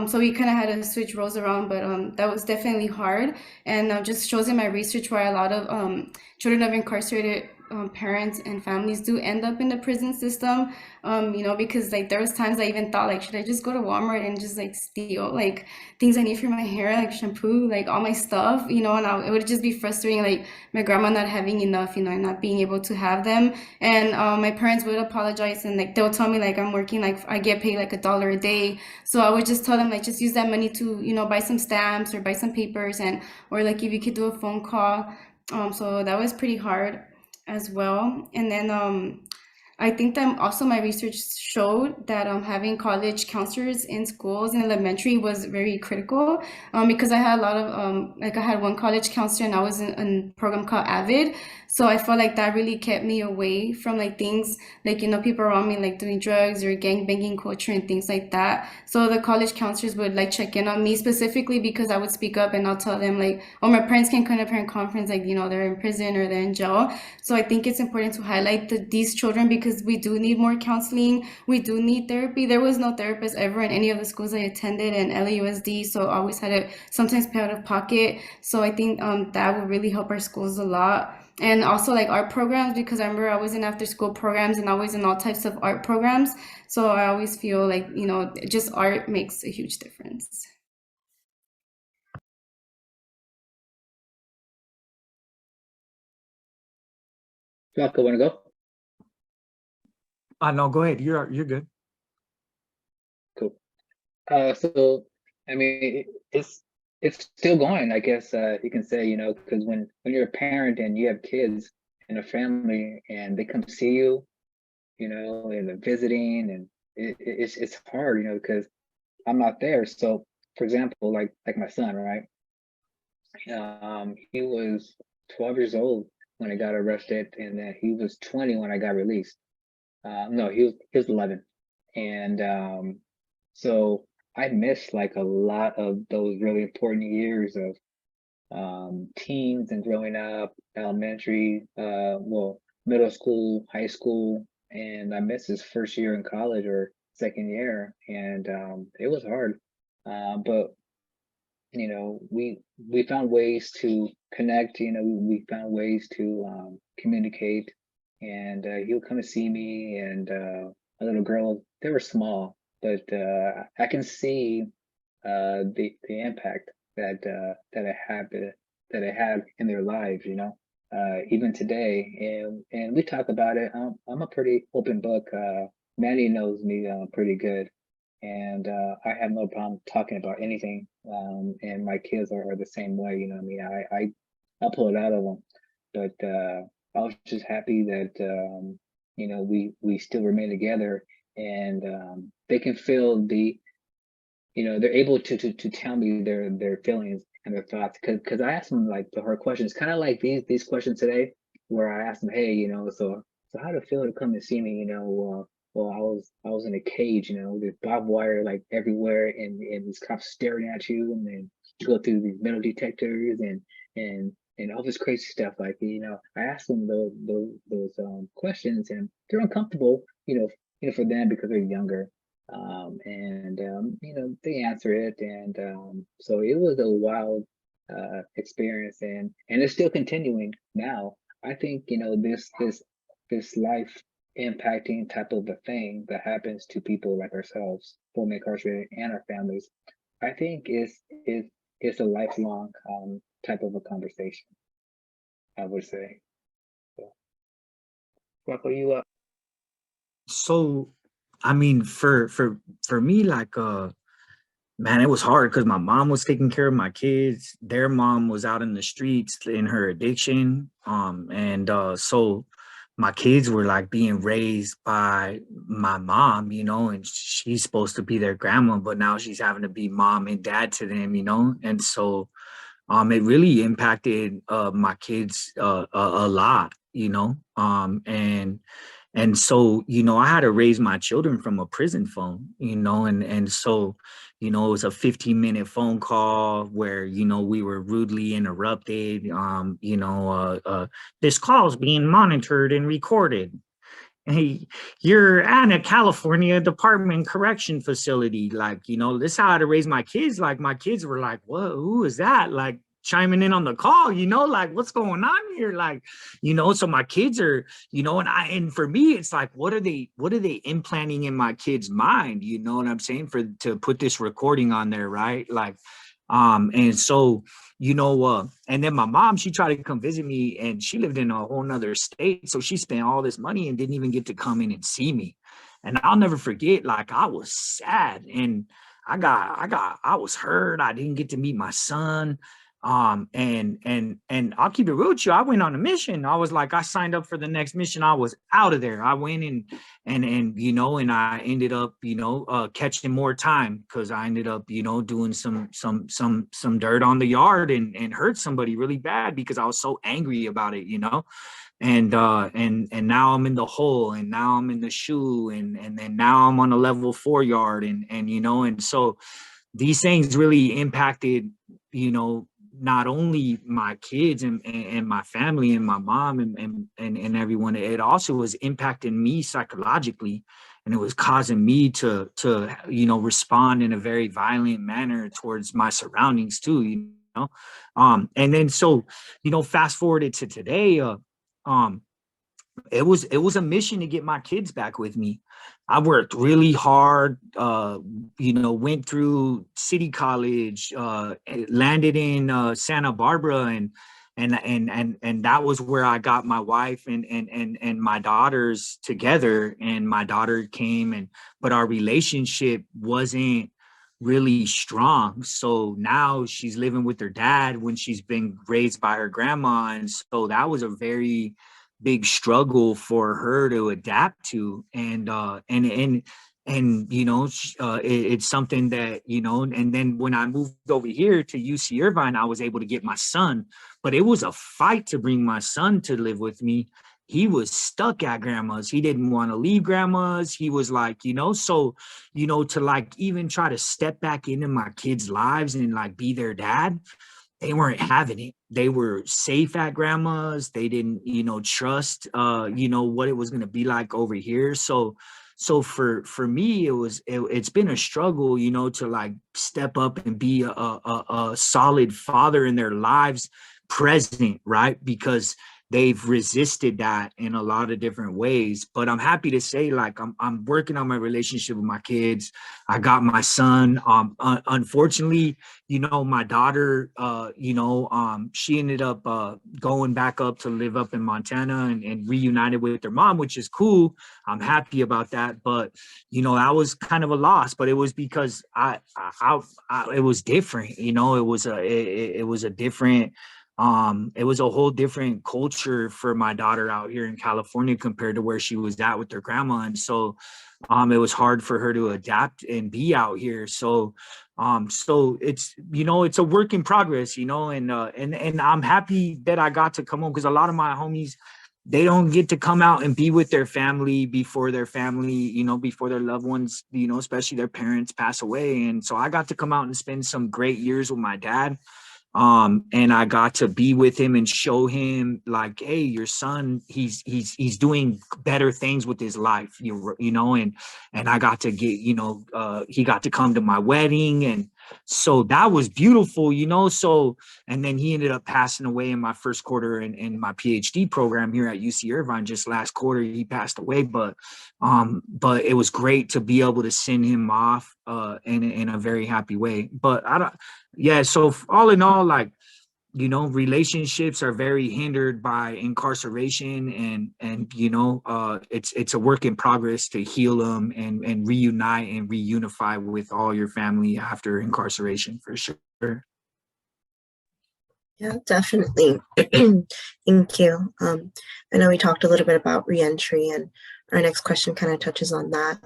So we kind of had to switch roles around, but that was definitely hard. And just shows in my research why a lot of children of incarcerated parents and families do end up in the prison system. You know, because like there was times I even thought like, should I just go to Walmart and just like steal like things I need for my hair, like shampoo, like all my stuff, you know, and it would just be frustrating, like my grandma not having enough, you know, and not being able to have them. And my parents would apologize, and like they'll tell me like I'm working, like I get paid like $1 a day. So I would just tell them like just use that money to, you know, buy some stamps or buy some papers, and or like if you could do a phone call. So that was pretty hard as well. And then I think that also my research showed that having college counselors in schools in elementary was very critical, because I had a lot of like I had one college counselor, and I was in a program called AVID. So I felt like that really kept me away from like things like, you know, people around me like doing drugs or gang banging culture and things like that. So the college counselors would like check in on me specifically because I would speak up, and I'll tell them like, oh, my parents can't come to parent conference, like, you know, they're in prison or they're in jail. So I think it's important to highlight these children, because we do need more counseling. We do need therapy. There was no therapist ever in any of the schools I attended in LAUSD, so I always had to sometimes pay out of pocket. So I think that would really help our schools a lot. And also like art programs, because I remember I was in after school programs, and I was in all types of art programs. So I always feel like, you know, just art makes a huge difference. Flaco, wanna go? No, go ahead. You're good. Cool. So I mean, it's still going, I guess you can say, you know, because when you're a parent and you have kids and a family and they come see you, you know, and they're visiting, and it's hard, you know, because I'm not there. So for example, like my son, right? He was 12 years old when I got arrested, and then he was 20 when I got released. No, he was 11, and so I missed like a lot of those really important years of teens and growing up, elementary, well, middle school, high school, and I missed his first year in college or second year, and it was hard. But you know, we found ways to connect. You know, we found ways to communicate, and he'll come to see me, and a little girl. They were small, but I can see the impact that I had in their lives. You know, even today, and we talk about it. I'm a pretty open book. Manny knows me pretty good, and I have no problem talking about anything. And my kids are the same way. You know, what I mean, I pull it out of them, but I was just happy that you know, we still remain together, and they can feel the, you know, they're able to tell me their feelings and their thoughts, because I asked them like the hard questions, kind of like these questions today, where I asked them, hey, you know, so how did it feel to come and see me? You know, well, I was in a cage, you know, there's barbed wire like everywhere, and these cops staring at you, and then you go through these metal detectors and all this crazy stuff. Like, you know, I asked them those questions, and they're uncomfortable, you know, for them because they're younger. And you know, they answer it, and so it was a wild experience, and it's still continuing now. I think, you know, this life impacting type of a thing that happens to people like ourselves, formerly incarcerated, and our families, I think is a lifelong type of a conversation, I would say. So, Rocco, you up? So, I mean, for me, like, man, it was hard because my mom was taking care of my kids. Their mom was out in the streets in her addiction. And so my kids were like being raised by my mom, you know, and she's supposed to be their grandma, but now she's having to be mom and dad to them, you know. And so it really impacted my kids a lot, you know. And so, you know, I had to raise my children from a prison phone, you know, and so, you know, it was a 15-minute phone call where, you know, we were rudely interrupted. This call is being monitored and recorded. Hey, you're at a California Department Correction facility. Like, you know, this is how I had to raise my kids. Like, my kids were like, "What? Who is that?" Like, chiming in on the call, you know, like, what's going on here? Like, you know, so my kids are, you know, and for me, it's like, what are they implanting in my kids' mind? You know what I'm saying? To put this recording on there, right? Like, and so, you know, and then my mom, she tried to come visit me, and she lived in a whole nother state. So she spent all this money and didn't even get to come in and see me. And I'll never forget, like, I was sad and I was hurt. I didn't get to meet my son. And I'll keep it real with you. I went on a mission. I was like, I signed up for the next mission. I was out of there. I went and you know, and I ended up, you know, catching more time because I ended up, you know, doing some dirt on the yard and hurt somebody really bad because I was so angry about it, you know. And now I'm in the hole, and now I'm in the shoe, and then now I'm on a level 4 yard, and you know, and so these things really impacted, you know, not only my kids and my family and my mom and everyone. It also was impacting me psychologically, and it was causing me to you know, respond in a very violent manner towards my surroundings too, you know. And then so, you know, fast forwarded to today, it was a mission to get my kids back with me. I worked really hard, you know, went through City College, landed in Santa Barbara, and that was where I got my wife and my daughters together. And my daughter came, but our relationship wasn't really strong. So now she's living with her dad when she's been raised by her grandma, and so that was a very big struggle for her to adapt to. And you know, it's something that, you know. And then when I moved over here to UC Irvine, I was able to get my son, but it was a fight to bring my son to live with me. He was stuck at grandma's. He didn't want to leave grandma's. He was like, you know, so, you know, to like even try to step back into my kids' lives and like be their dad, they weren't having it. They were safe at grandma's. They didn't, you know, trust, you know, what it was going to be like over here. So for me, it's been a struggle, you know, to like step up and be a solid father in their lives, present, right? Because they've resisted that in a lot of different ways. But I'm happy to say, like, I'm working on my relationship with my kids. I got my son. Unfortunately, you know, my daughter, you know, she ended up going back up to live up in Montana and reunited with her mom, which is cool. I'm happy about that. But, you know, that was kind of a loss, but it was because it was different, you know. It was a different, it was a whole different culture for my daughter out here in California compared to where she was at with her grandma. And so it was hard for her to adapt and be out here. So so it's, you know, it's a work in progress, you know. And I'm happy that I got to come home, because a lot of my homies, they don't get to come out and be with their family before their family, you know, before their loved ones, you know, especially their parents pass away. And so I got to come out and spend some great years with my dad. And I got to be with him and show him, like, hey, your son, he's doing better things with his life, you know. And I got to get, you know, he got to come to my wedding, So that was beautiful, you know. So, and then he ended up passing away in my first quarter in my PhD program here at UC Irvine. Just last quarter, he passed away. But it was great to be able to send him off in a very happy way. But I don't, yeah. So all in all, like, you know, relationships are very hindered by incarceration, and you know, it's a work in progress to heal them and reunite and reunify with all your family after incarceration, for sure. Yeah, definitely. Thank you. I know we talked a little bit about reentry, and our next question kind of touches on that.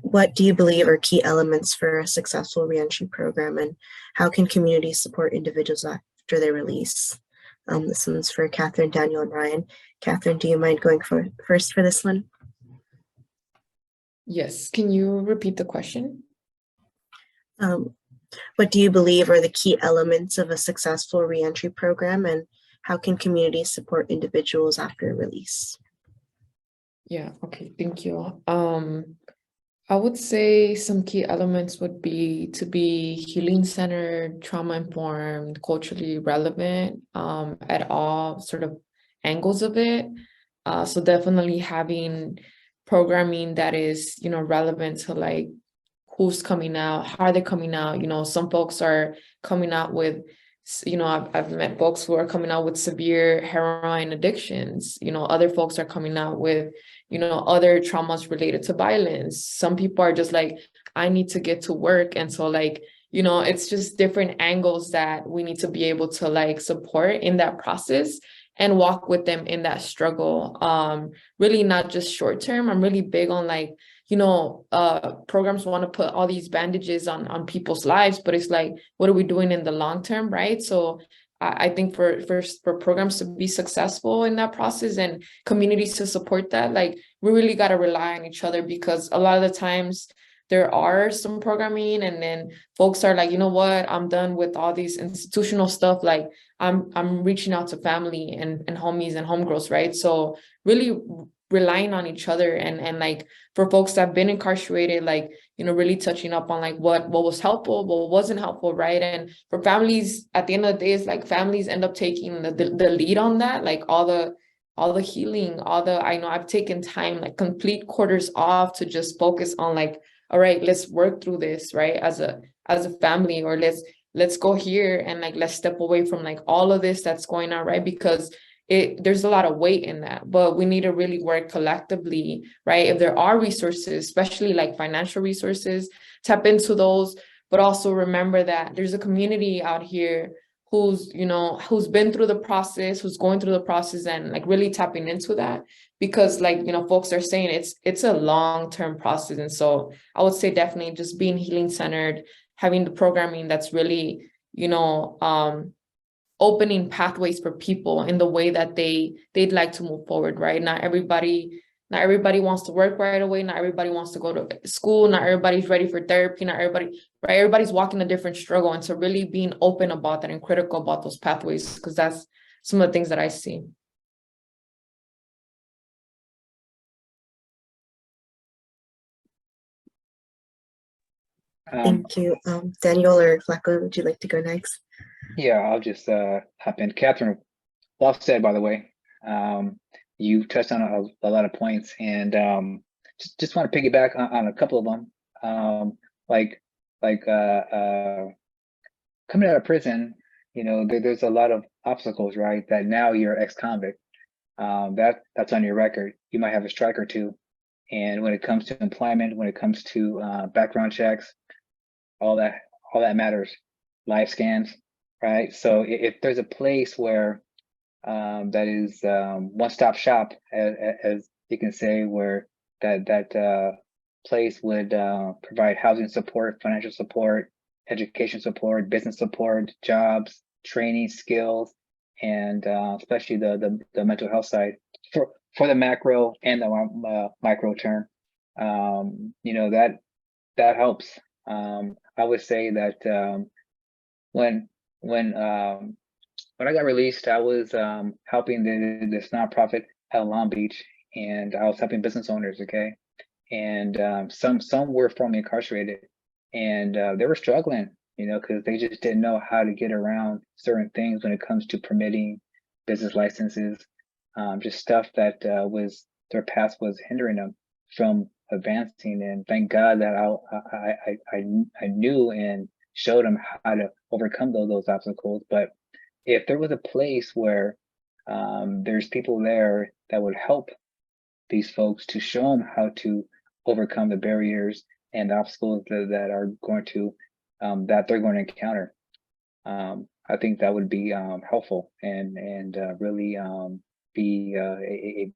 What do you believe are key elements for a successful reentry program, and how can communities support individuals after their release? This one's for Catherine, Daniel, and Ryan. Catherine, do you mind going first for this one? Yes, can you repeat the question? What do you believe are the key elements of a successful reentry program, and how can communities support individuals after release? Yeah, okay, thank you. I would say some key elements would be to be healing centered, trauma informed, culturally relevant at all sort of angles of it. So definitely having programming that is, you know, relevant to like who's coming out, how are they coming out? You know, some folks are coming out with, you know, I've met folks who are coming out with severe heroin addictions. You know, other folks are coming out with, you know, other traumas related to violence. Some people are just like, I need to get to work. And so like, you know, it's just different angles that we need to be able to like support in that process and walk with them in that struggle. Really not just short term. I'm really big on like, you know, programs want to put all these bandages on people's lives, but it's like, what are we doing in the long term, right? So I think for programs to be successful in that process and communities to support that, like we really got to rely on each other, because a lot of the times there are some programming and then folks are like, you know what, I'm done with all these institutional stuff. Like I'm reaching out to family and homies and homegirls, right? So really relying on each other and like for folks that have been incarcerated, like, you know, really touching up on like what was helpful, what wasn't helpful, right? And for families, at the end of the day, it's like families end up taking the lead on that, like all the healing, I know I've taken time, like complete quarters off to just focus on like, all right, let's work through this, right? As a family, or let's go here and like, let's step away from like all of this that's going on, right? Because there's a lot of weight in that, but we need to really work collectively, right? If there are resources, especially like financial resources, tap into those, but also remember that there's a community out here who's, you know, who's been through the process, who's going through the process, and like really tapping into that, because like, you know, folks are saying it's a long-term process. And so I would say definitely just being healing centered, having the programming that's really, you know, opening pathways for people in the way that they'd like to move forward, right? Not everybody wants to work right away. Not everybody wants to go to school. Not everybody's ready for therapy. Not everybody, right? Everybody's walking a different struggle. And so really being open about that and critical about those pathways, because that's some of the things that I see. Thank you. Daniel or Flacco, would you like to go next? Yeah, I'll just hop in. Catherine, well said, by the way. You touched on a lot of points, and just want to piggyback on a couple of them. Like coming out of prison, you know, there's a lot of obstacles, right? That now you're ex-convict. That's on your record. You might have a strike or two, and when it comes to employment, when it comes to background checks, all that matters. Live scans, right? So if there's a place where that is one-stop shop, as you can say, where that place would provide housing support, financial support, education support, business support, jobs, training, skills, and especially the mental health side for the macro and the micro term. You know, that helps. I would say that when I got released, I was helping this nonprofit at Long Beach, and I was helping business owners. Okay, and some were formerly incarcerated, and they were struggling, you know, because they just didn't know how to get around certain things when it comes to permitting, business licenses, just stuff that was their past was hindering them from advancing. And thank God that I knew and showed them how to overcome those obstacles. But if there was a place where there's people there that would help these folks to show them how to overcome the barriers and obstacles that are going to that they're going to encounter, I think that would be helpful and really be a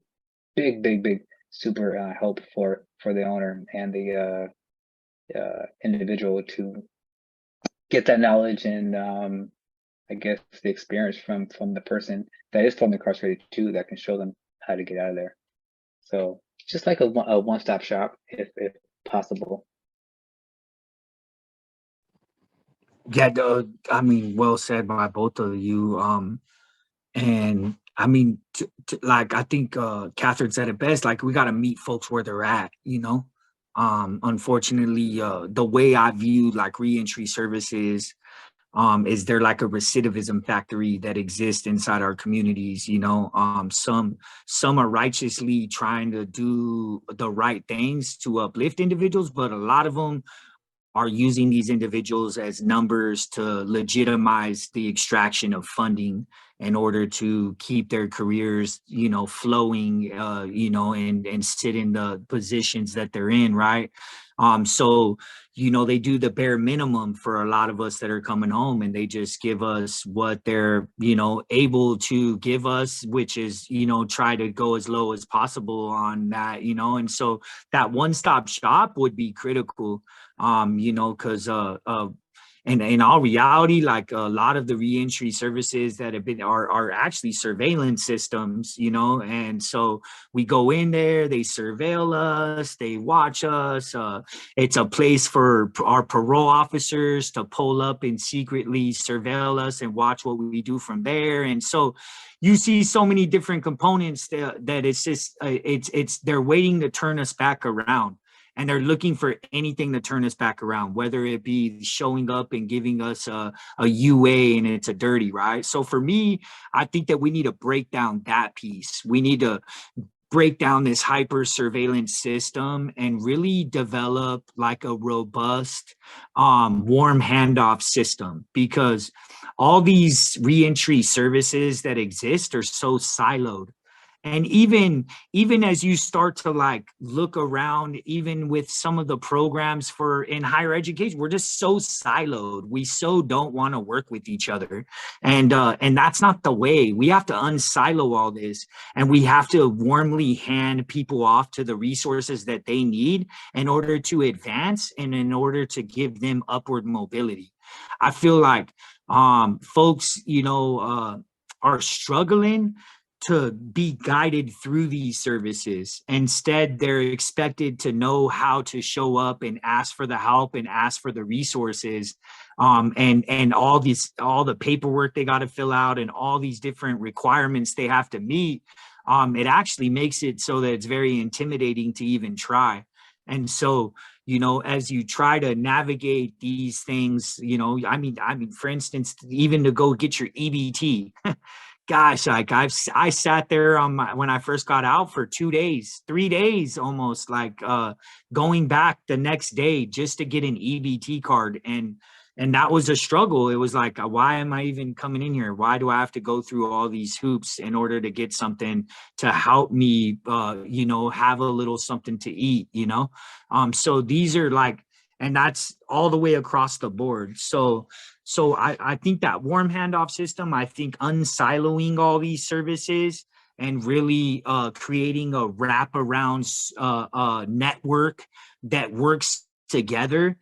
big super help for the owner and the individual to get that knowledge and I guess the experience from the person that is from incarcerated too, that can show them how to get out of there. So just like a one-stop shop, if possible. Yeah, I mean, well said by both of you. And I mean, like I think Catherine said it best. Like we got to meet folks where they're at. You know, unfortunately, the way I view like reentry services. Is there like a recidivism factory that exists inside our communities? You know, some are righteously trying to do the right things to uplift individuals, but a lot of them are using these individuals as numbers to legitimize the extraction of funding in order to keep their careers, you know, flowing, you know, and sit in the positions that they're in, right? So, you know, they do the bare minimum for a lot of us that are coming home, and they just give us what they're, you know, able to give us, which is, you know, try to go as low as possible on that, you know, and so that one-stop shop would be critical, you know, because and in all reality, like a lot of the reentry services that have been are actually surveillance systems, you know, and so we go in there, they surveil us, they watch us. It's a place for our parole officers to pull up and secretly surveil us and watch what we do from there. And so you see so many different components that it's just it's they're waiting to turn us back around. And they're looking for anything to turn us back around, whether it be showing up and giving us a UA and it's a dirty, right? So for me, I think that we need to break down that piece. We need to break down this hyper surveillance system and really develop like a robust warm handoff system, because all these reentry services that exist are so siloed. And even as you start to like look around, even with some of the programs for in higher education, we're just so siloed. We so don't want to work with each other. And that's not the way. We have to unsilo all this, and we have to warmly hand people off to the resources that they need in order to advance and in order to give them upward mobility. I feel like folks, you know, are struggling to be guided through these services. Instead, they're expected to know how to show up and ask for the help and ask for the resources, and all the paperwork they got to fill out and all these different requirements they have to meet. It actually makes it so that it's very intimidating to even try. And so, you know, as you try to navigate these things, you know, I mean, for instance, even to go get your EBT, gosh, like I sat there on when I first got out for 2 days, 3 days almost, like going back the next day just to get an EBT card. And that was a struggle. It was like, why am I even coming in here? Why do I have to go through all these hoops in order to get something to help me, you know, have a little something to eat, you know? So these are like, and that's all the way across the board. So I think that warm handoff system, I think unsiloing all these services and really creating a wraparound network that works together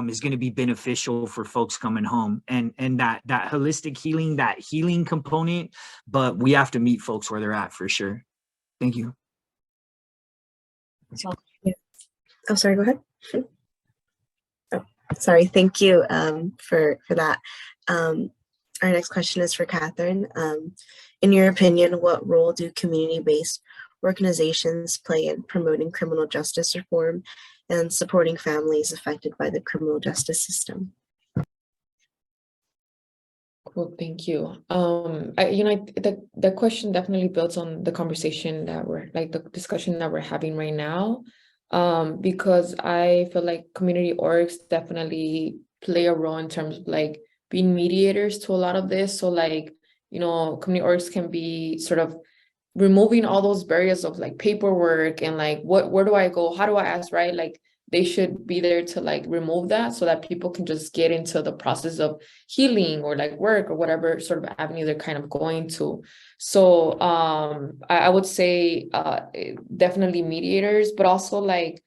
is going to be beneficial for folks coming home, and that holistic healing, that healing component. But we have to meet folks where they're at for sure. Thank you. Oh, sorry, go ahead. Oh, sorry, thank you for that. Our next question is for Catherine. In your opinion, what role do community-based organizations play in promoting criminal justice reform and supporting families affected by the criminal justice system. Cool, thank you. The question definitely builds on the conversation that the discussion that we're having right now. Because I feel like community orgs definitely play a role in terms of like being mediators to a lot of this. So like, community orgs can be sort of removing all those barriers of like paperwork and like where do I go? How do I ask, right? Like they should be there to like remove that so that people can just get into the process of healing or like work or whatever sort of avenue they're kind of going to. So I would say definitely mediators, but also like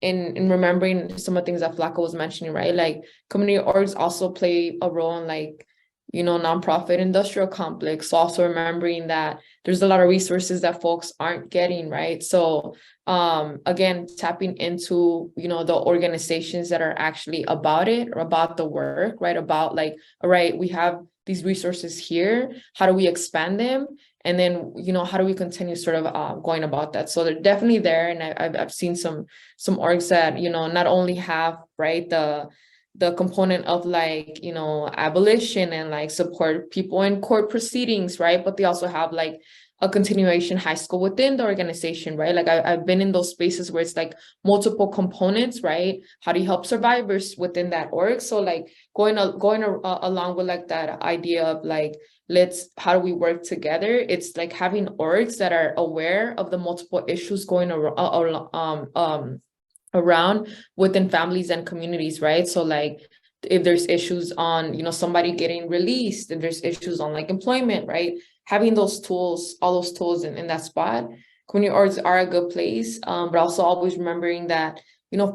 in remembering some of the things that Flaco was mentioning, right? Like community orgs also play a role in like, nonprofit industrial complex. Also remembering that there's a lot of resources that folks aren't getting, right? So again, tapping into, the organizations that are actually about it or about the work, right? About like, all right, we have these resources here. How do we expand them? And then, how do we continue sort of going about that? So they're definitely there. And I've seen some orgs that, not only have, right, the component of like, abolition and like support people in court proceedings, right? But they also have like a continuation high school within the organization, right? Like I've been in those spaces where it's like multiple components, right? How do you help survivors within that org? So like going along with like that idea of like, how do we work together? It's like having orgs that are aware of the multiple issues going around within families and communities, right? So like if there's issues on, somebody getting released, if there's issues on like employment, right? Having those tools, all those tools in that spot, community orgs are a good place. But also always remembering that,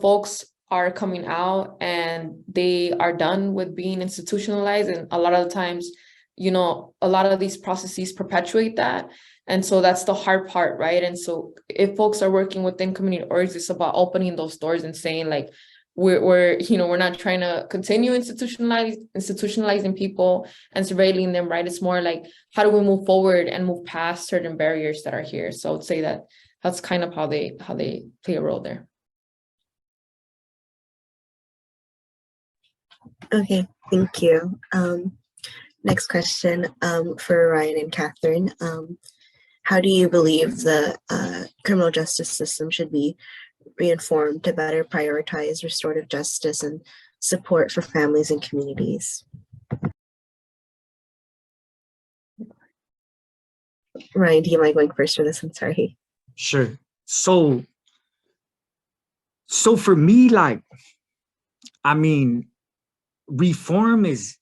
folks are coming out and they are done with being institutionalized. And a lot of the times, a lot of these processes perpetuate that. And so that's the hard part, right? And so if folks are working within community orgs, it's about opening those doors and saying like, we're not trying to continue institutionalizing people and surveilling them, right? It's more like, how do we move forward and move past certain barriers that are here? So I would say that that's kind of how they play a role there. Okay, thank you. Next question for Ryan and Catherine. How do you believe the criminal justice system should be reinformed to better prioritize restorative justice and support for families and communities? Ryan, do you mind going first for this? I'm sorry. Sure. So for me, like, I mean, reform is,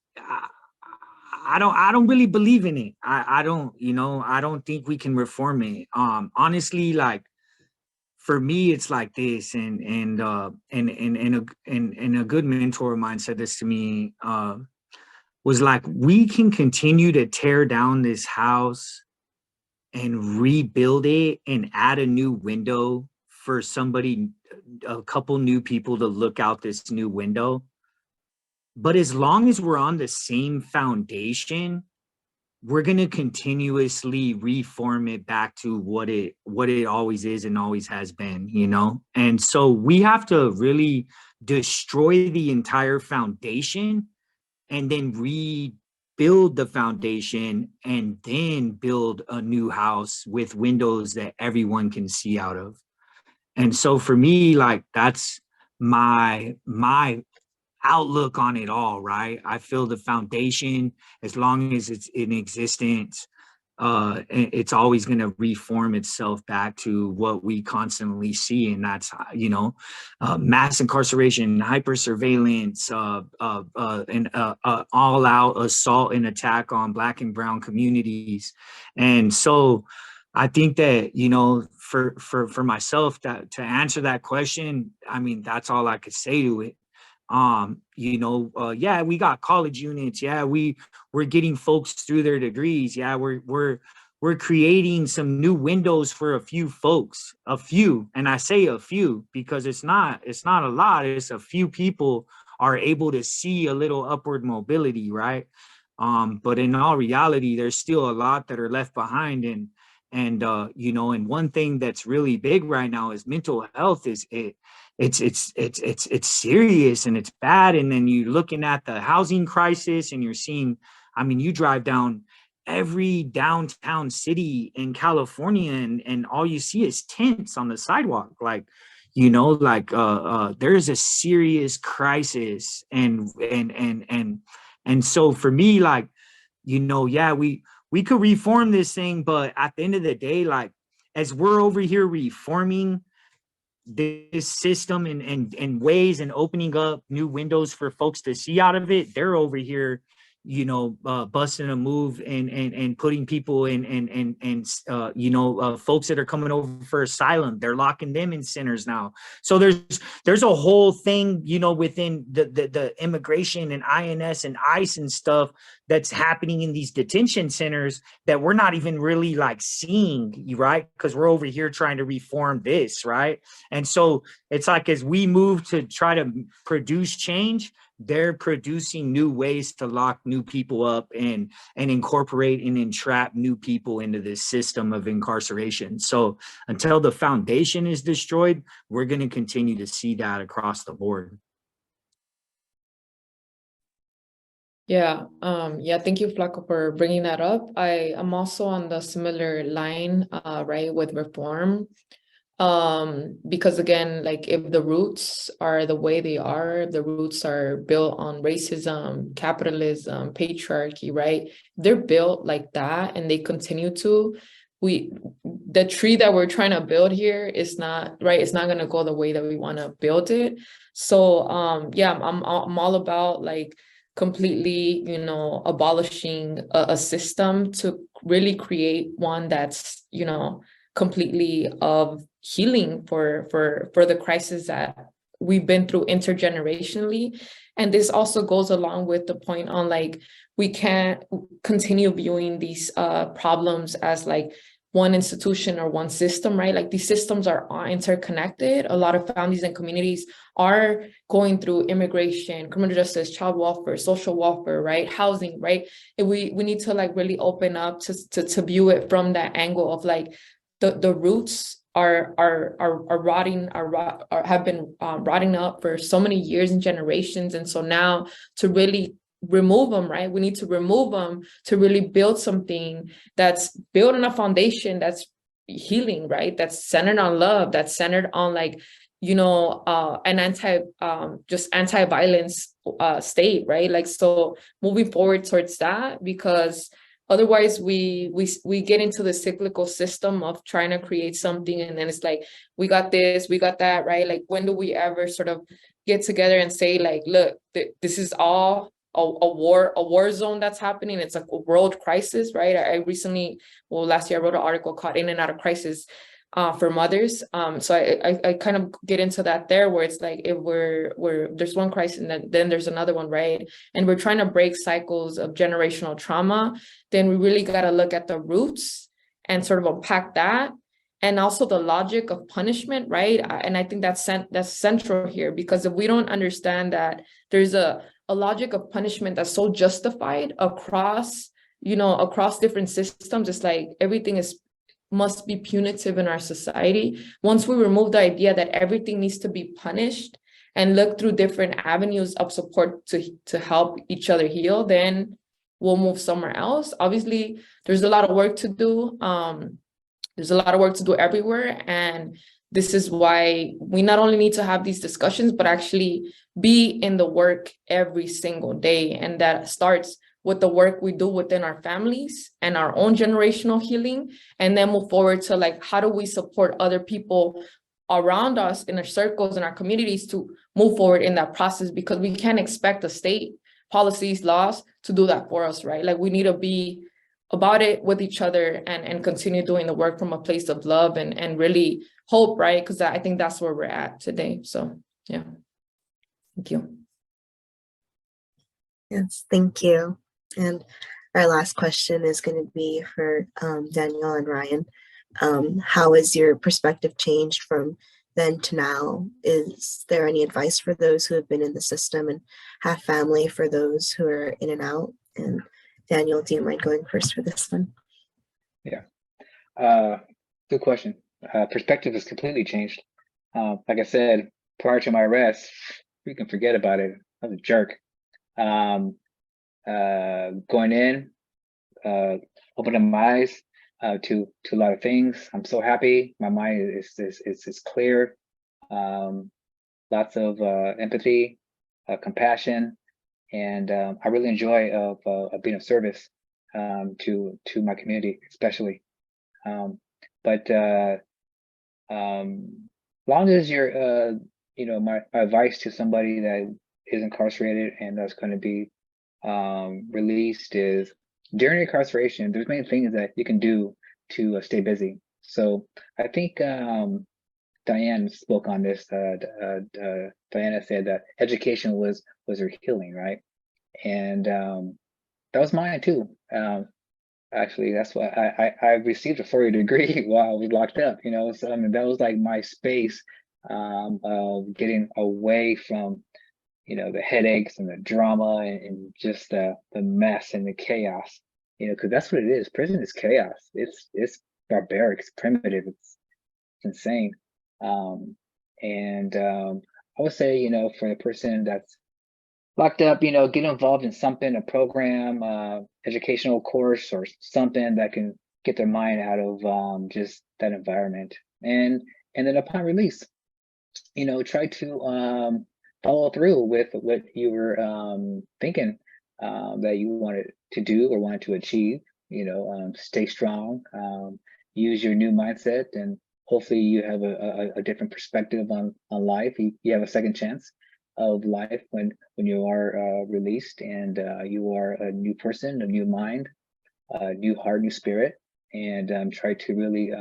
I don't really believe in it. I don't think we can reform it. Honestly, like, for me, it's like this, and a good mentor of mine said this to me, was like, we can continue to tear down this house and rebuild it and add a new window for a couple new people to look out this new window. But as long as we're on the same foundation, we're going to continuously reform it back to what it always is and always has been, And so we have to really destroy the entire foundation and then rebuild the foundation and then build a new house with windows that everyone can see out of. And so for me, like, that's my outlook on it all, right? I feel the foundation, as long as it's in existence, it's always going to reform itself back to what we constantly see, and that's mass incarceration, hyper surveillance, and all-out assault and attack on Black and brown communities. And so I think that, for myself, that to answer that question, I mean, that's all I could say to it. Yeah, we got college units. Yeah, we're getting folks through their degrees. Yeah, we're creating some new windows for a few folks, and I say a few because it's not a lot. It's a few people are able to see a little upward mobility, right? But in all reality, there's still a lot that are left behind, And you know, and one thing that's really big right now is mental health. It's serious and it's bad. And then you're looking at the housing crisis, and you're seeing, I mean, you drive down every downtown city in California, and all you see is tents on the sidewalk. Like, you know, like there's a serious crisis. And so for me, like, you know, yeah, we could reform this thing, but at the end of the day, like, as we're over here reforming this system and ways and opening up new windows for folks to see out of it, they're over here, you know, busting a move and putting people in you know, folks that are coming over for asylum, they're locking them in centers now. So there's a whole thing, you know, within the immigration and INS and ICE and stuff that's happening in these detention centers that we're not even really like seeing, right? Because we're over here trying to reform this, right? And so it's like, as we move to try to produce change, they're producing new ways to lock new people up and incorporate and entrap new people into this system of incarceration. So until the foundation is destroyed, we're going to continue to see that across the board. Yeah, thank you, Flaco, for bringing that up. I am also on the similar line, right, with reform. Because again, like, if the roots are the way they are, the roots are built on racism, capitalism, patriarchy, right? They're built like that and they continue to, the tree that we're trying to build here is not, right, it's not going to go the way that we want to build it. So yeah, I'm all about like completely, you know, abolishing a system to really create one that's, you know, completely of healing for the crisis that we've been through intergenerationally. And this also goes along with the point on like, we can't continue viewing these problems as like one institution or one system, right? Like, these systems are interconnected. A lot of families and communities are going through immigration, criminal justice, child welfare, social welfare, right? Housing, right? And we need to like really open up to view it from that angle of like, the roots are rotting, have been rotting up for so many years and generations. And so now to really remove them, right? We need to remove them to really build something that's built on a foundation that's healing, right? That's centered on love, that's centered on like, you know, an anti-violence state, right? Like, so moving forward towards that, because otherwise we get into the cyclical system of trying to create something, and then it's like, we got this, we got that, right? Like, when do we ever sort of get together and say like, look, this is all a war zone that's happening. It's like a world crisis, right? I recently, well, last year I wrote an article called In and Out of Crisis for mothers. So I kind of get into that there, where it's like, if we're there's one crisis and then there's another one, right? And we're trying to break cycles of generational trauma, then we really got to look at the roots and sort of unpack that. And also the logic of punishment, right? And I think that's central here, because if we don't understand that there's a logic of punishment that's so justified across, you know, across different systems, it's like everything must be punitive in our society. Once we remove the idea that everything needs to be punished and look through different avenues of support to help each other heal, then we'll move somewhere else. Obviously, there's a lot of work to do. There's a lot of work to do everywhere. And this is why we not only need to have these discussions, but actually be in the work every single day. And that starts with the work we do within our families and our own generational healing, and then move forward to like, how do we support other people around us in our circles and our communities to move forward in that process, because we can't expect the state policies, laws to do that for us, right? Like, we need to be about it with each other and continue doing the work from a place of love and really hope, right? Because I think that's where we're at today. So yeah, thank you. Yes, thank you. And our last question is going to be for Daniel and Ryan. How has your perspective changed from then to now? Is there any advice for those who have been in the system and have family, for those who are in and out? And Daniel, do you mind going first for this one? Yeah. Good question. Perspective has completely changed. Like I said, prior to my arrest, we can forget about it. I was a jerk. Going in, opening my eyes to a lot of things. I'm so happy. My mind is clear. Lots of empathy, compassion, and I really enjoy of being of service to my community, especially. But long as you're, you know, my advice to somebody that is incarcerated and that's going to be released is during incarceration, there's many things that you can do to stay busy. So I think Diane spoke on this. Diana said that education was her healing, right? And that was mine too. Actually, that's why I received a 4-year degree while I was locked up. You know, so I mean that was like my space of getting away from, you know, the headaches and the drama and just the mess and the chaos. You know, because that's what it is. Prison is chaos. It's barbaric. It's primitive. It's insane. I would say, you know, for the person that's locked up, you know, get involved in something, a program, educational course or something that can get their mind out of just that environment. And then upon release, you know, try to follow through with what you were thinking that you wanted to do or wanted to achieve. You know, stay strong, use your new mindset, and hopefully you have a different perspective on life. You have a second chance of life when you are released, and you are a new person, a new mind, a new heart, new spirit, and try to really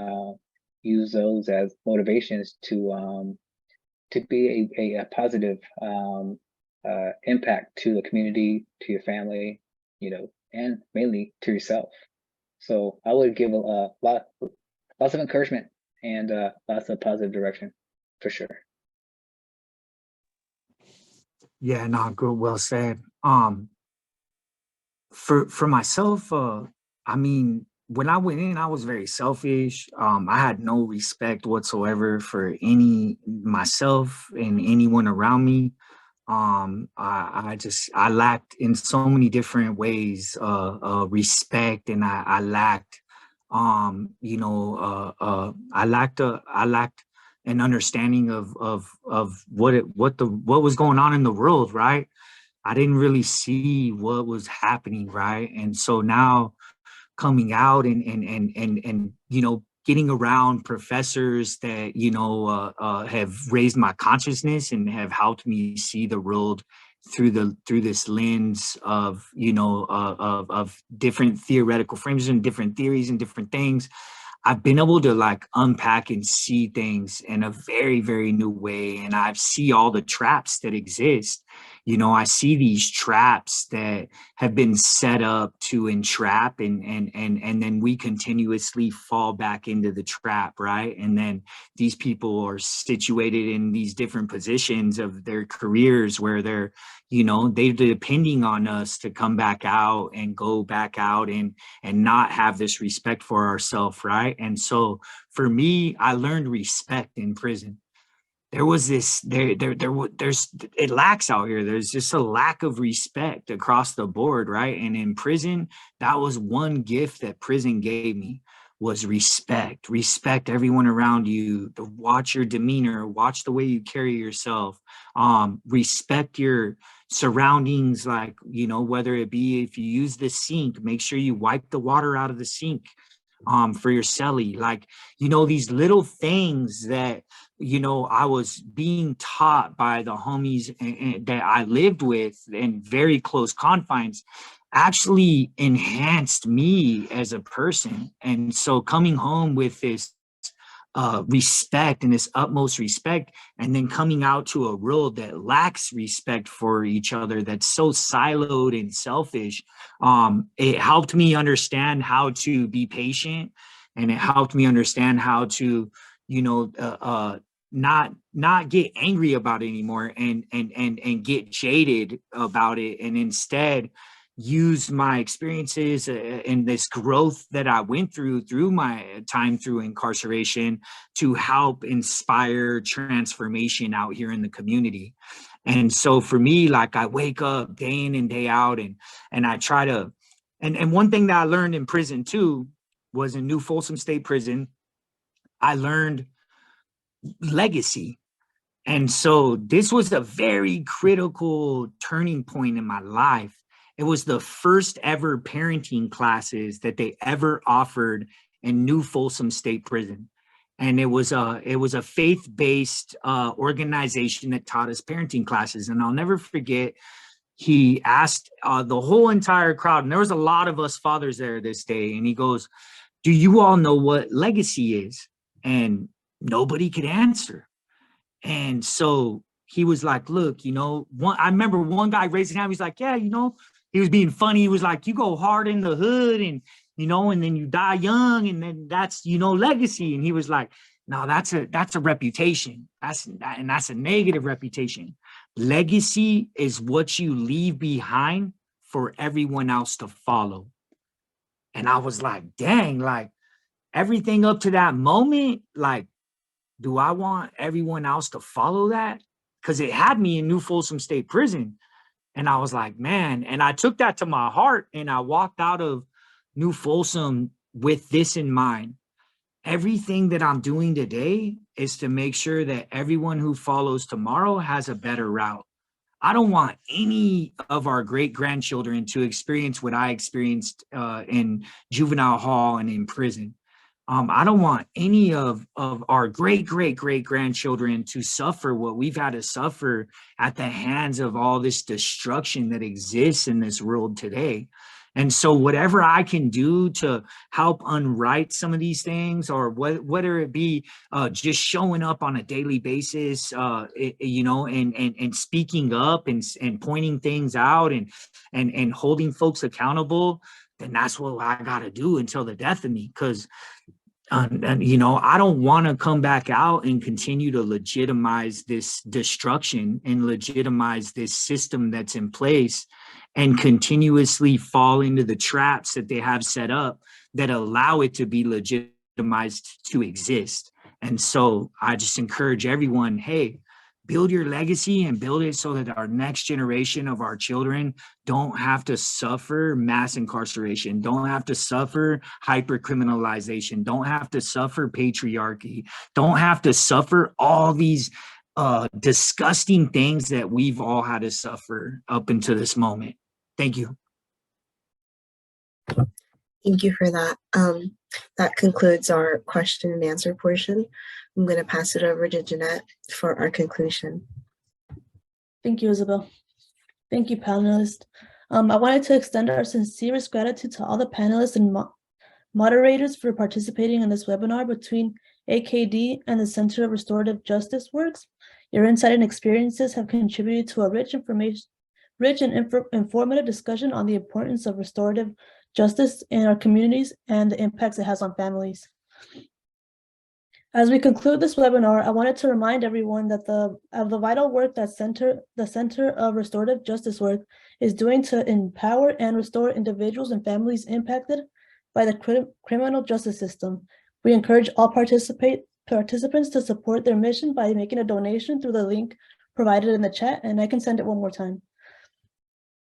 use those as motivations to be a positive impact to the community, to your family, you know, and mainly to yourself. So I would give lots of encouragement and lots of positive direction, for sure. Yeah, no, good, well said. For myself, I mean, when I went in, I was very selfish. I had no respect whatsoever for myself and anyone around me. I lacked in so many different ways respect, and I lacked I lacked an understanding of what was going on in the world, right? I didn't really see what was happening, right? And so now coming out and you know, getting around professors that, you know, have raised my consciousness and have helped me see the world through this lens of, you know, of different theoretical frames and different theories and different things. I've been able to like unpack and see things in a very, very new way. And I see all the traps that exist. You know, I see these traps that have been set up to entrap, and then we continuously fall back into the trap, right? And then these people are situated in these different positions of their careers where they're, you know, they're depending on us to come back out and go back out and not have this respect for ourselves, right? And so for me, I learned respect in prison. There was this, there's, it lacks out here. There's just a lack of respect across the board, right? And in prison, that was one gift that prison gave me, was respect. Respect everyone around you, to watch your demeanor, watch the way you carry yourself, respect your surroundings, like, you know, whether it be if you use the sink, make sure you wipe the water out of the sink for your cellie, like, you know, these little things that, you know, I was being taught by the homies that I lived with in very close confines actually enhanced me as a person. And so coming home with this respect and this utmost respect, and then coming out to a world that lacks respect for each other, that's so siloed and selfish, it helped me understand how to be patient, and it helped me understand how to, you know, not get angry about it anymore and get jaded about it, and instead, used my experiences and this growth that I went through my time through incarceration to help inspire transformation out here in the community. And so for me, like, I wake up day in and day out, and I try to, and one thing that I learned in prison too was in New Folsom State Prison, I learned legacy. And so this was a very critical turning point in my life. It was the first ever parenting classes that they ever offered in New Folsom State Prison. And it was a faith-based organization that taught us parenting classes. And I'll never forget, he asked the whole entire crowd, and there was a lot of us fathers there this day, and he goes, "Do you all know what legacy is?" And nobody could answer. And so he was like, "Look, I remember one guy raised his hand. He's like, yeah, he was being funny. He was like, you go hard in the hood and then you die young, and then that's, legacy." And he was like, "No, that's a reputation. That's a negative reputation. Legacy is what you leave behind for everyone else to follow." And I was like, dang, like, everything up to that moment, like, do I want everyone else to follow that? Because it had me in New Folsom State Prison. And I was like, man, and I took that to my heart, and I walked out of New Folsom with this in mind. Everything that I'm doing today is to make sure that everyone who follows tomorrow has a better route. I don't want any of our great-grandchildren to experience what I experienced in juvenile hall and in prison. I don't want any of our great-great-great-grandchildren to suffer what we've had to suffer at the hands of all this destruction that exists in this world today. And so whatever I can do to help unwrite some of these things, or whether it be just showing up on a daily basis, and speaking up and pointing things out and holding folks accountable, then that's what I got to do until the death of me. Because I don't want to come back out and continue to legitimize this destruction and legitimize this system that's in place and continuously fall into the traps that they have set up that allow it to be legitimized to exist. And so I just encourage everyone, hey, build your legacy and build it so that our next generation of our children don't have to suffer mass incarceration, don't have to suffer hypercriminalization, don't have to suffer patriarchy, don't have to suffer all these disgusting things that we've all had to suffer up until this moment. Thank you. Thank you for that. That concludes our question and answer portion. I'm going to pass it over to Jeanette for our conclusion. Thank you, Isabel. Thank you, panelists. I wanted to extend our sincerest gratitude to all the panelists and moderators for participating in this webinar between AKD and the Center of Restorative Justice Works. Your insight and experiences have contributed to a rich and informative discussion on the importance of restorative justice in our communities and the impacts it has on families. As we conclude this webinar, I wanted to remind everyone that of the vital work that the Center of Restorative Justice Work is doing to empower and restore individuals and families impacted by the criminal justice system. We encourage all participants to support their mission by making a donation through the link provided in the chat, and I can send it one more time.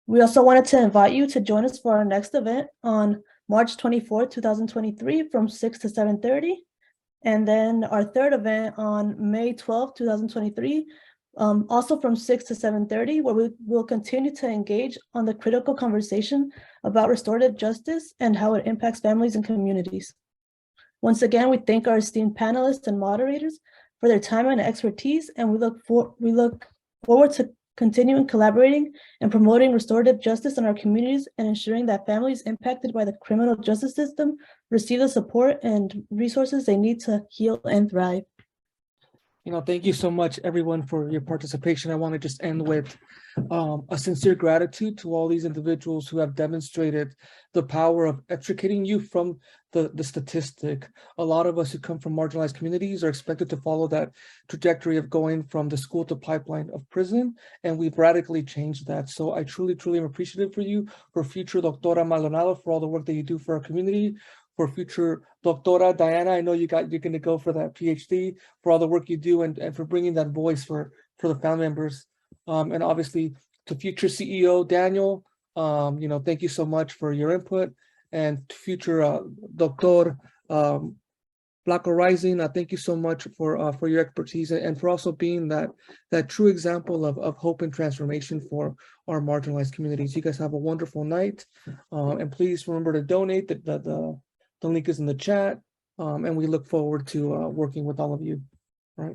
We also wanted to invite you to join us for our next event on March 24th, 2023 from 6 to 7:30. And then our third event on May 12th, 2023, also from 6 to 7:30, where we will continue to engage on the critical conversation about restorative justice and how it impacts families and communities. Once again, we thank our esteemed panelists and moderators for their time and expertise, and we look forward to continuing collaborating and promoting restorative justice in our communities and ensuring that families impacted by the criminal justice system receive the support and resources they need to heal and thrive. Thank you so much, everyone, for your participation. I want to just end with a sincere gratitude to all these individuals who have demonstrated the power of extricating you from the statistic. A lot of us who come from marginalized communities are expected to follow that trajectory of going from the school to pipeline of prison, and we've radically changed that. So I truly, truly am appreciative for you, for future Doctora Maldonado, for all the work that you do for our community, for future Doctora Diana. I know you're going to go for that PhD, for all the work you do, and for bringing that voice for the family members. And obviously to future CEO Daniel, thank you so much for your input. And to future Dr. Blanco Rising, thank you so much for your expertise and for also being that true example of hope and transformation for our marginalized communities. You guys have a wonderful night, and please remember to donate. The link is in the chat, and we look forward to working with all of you. All right.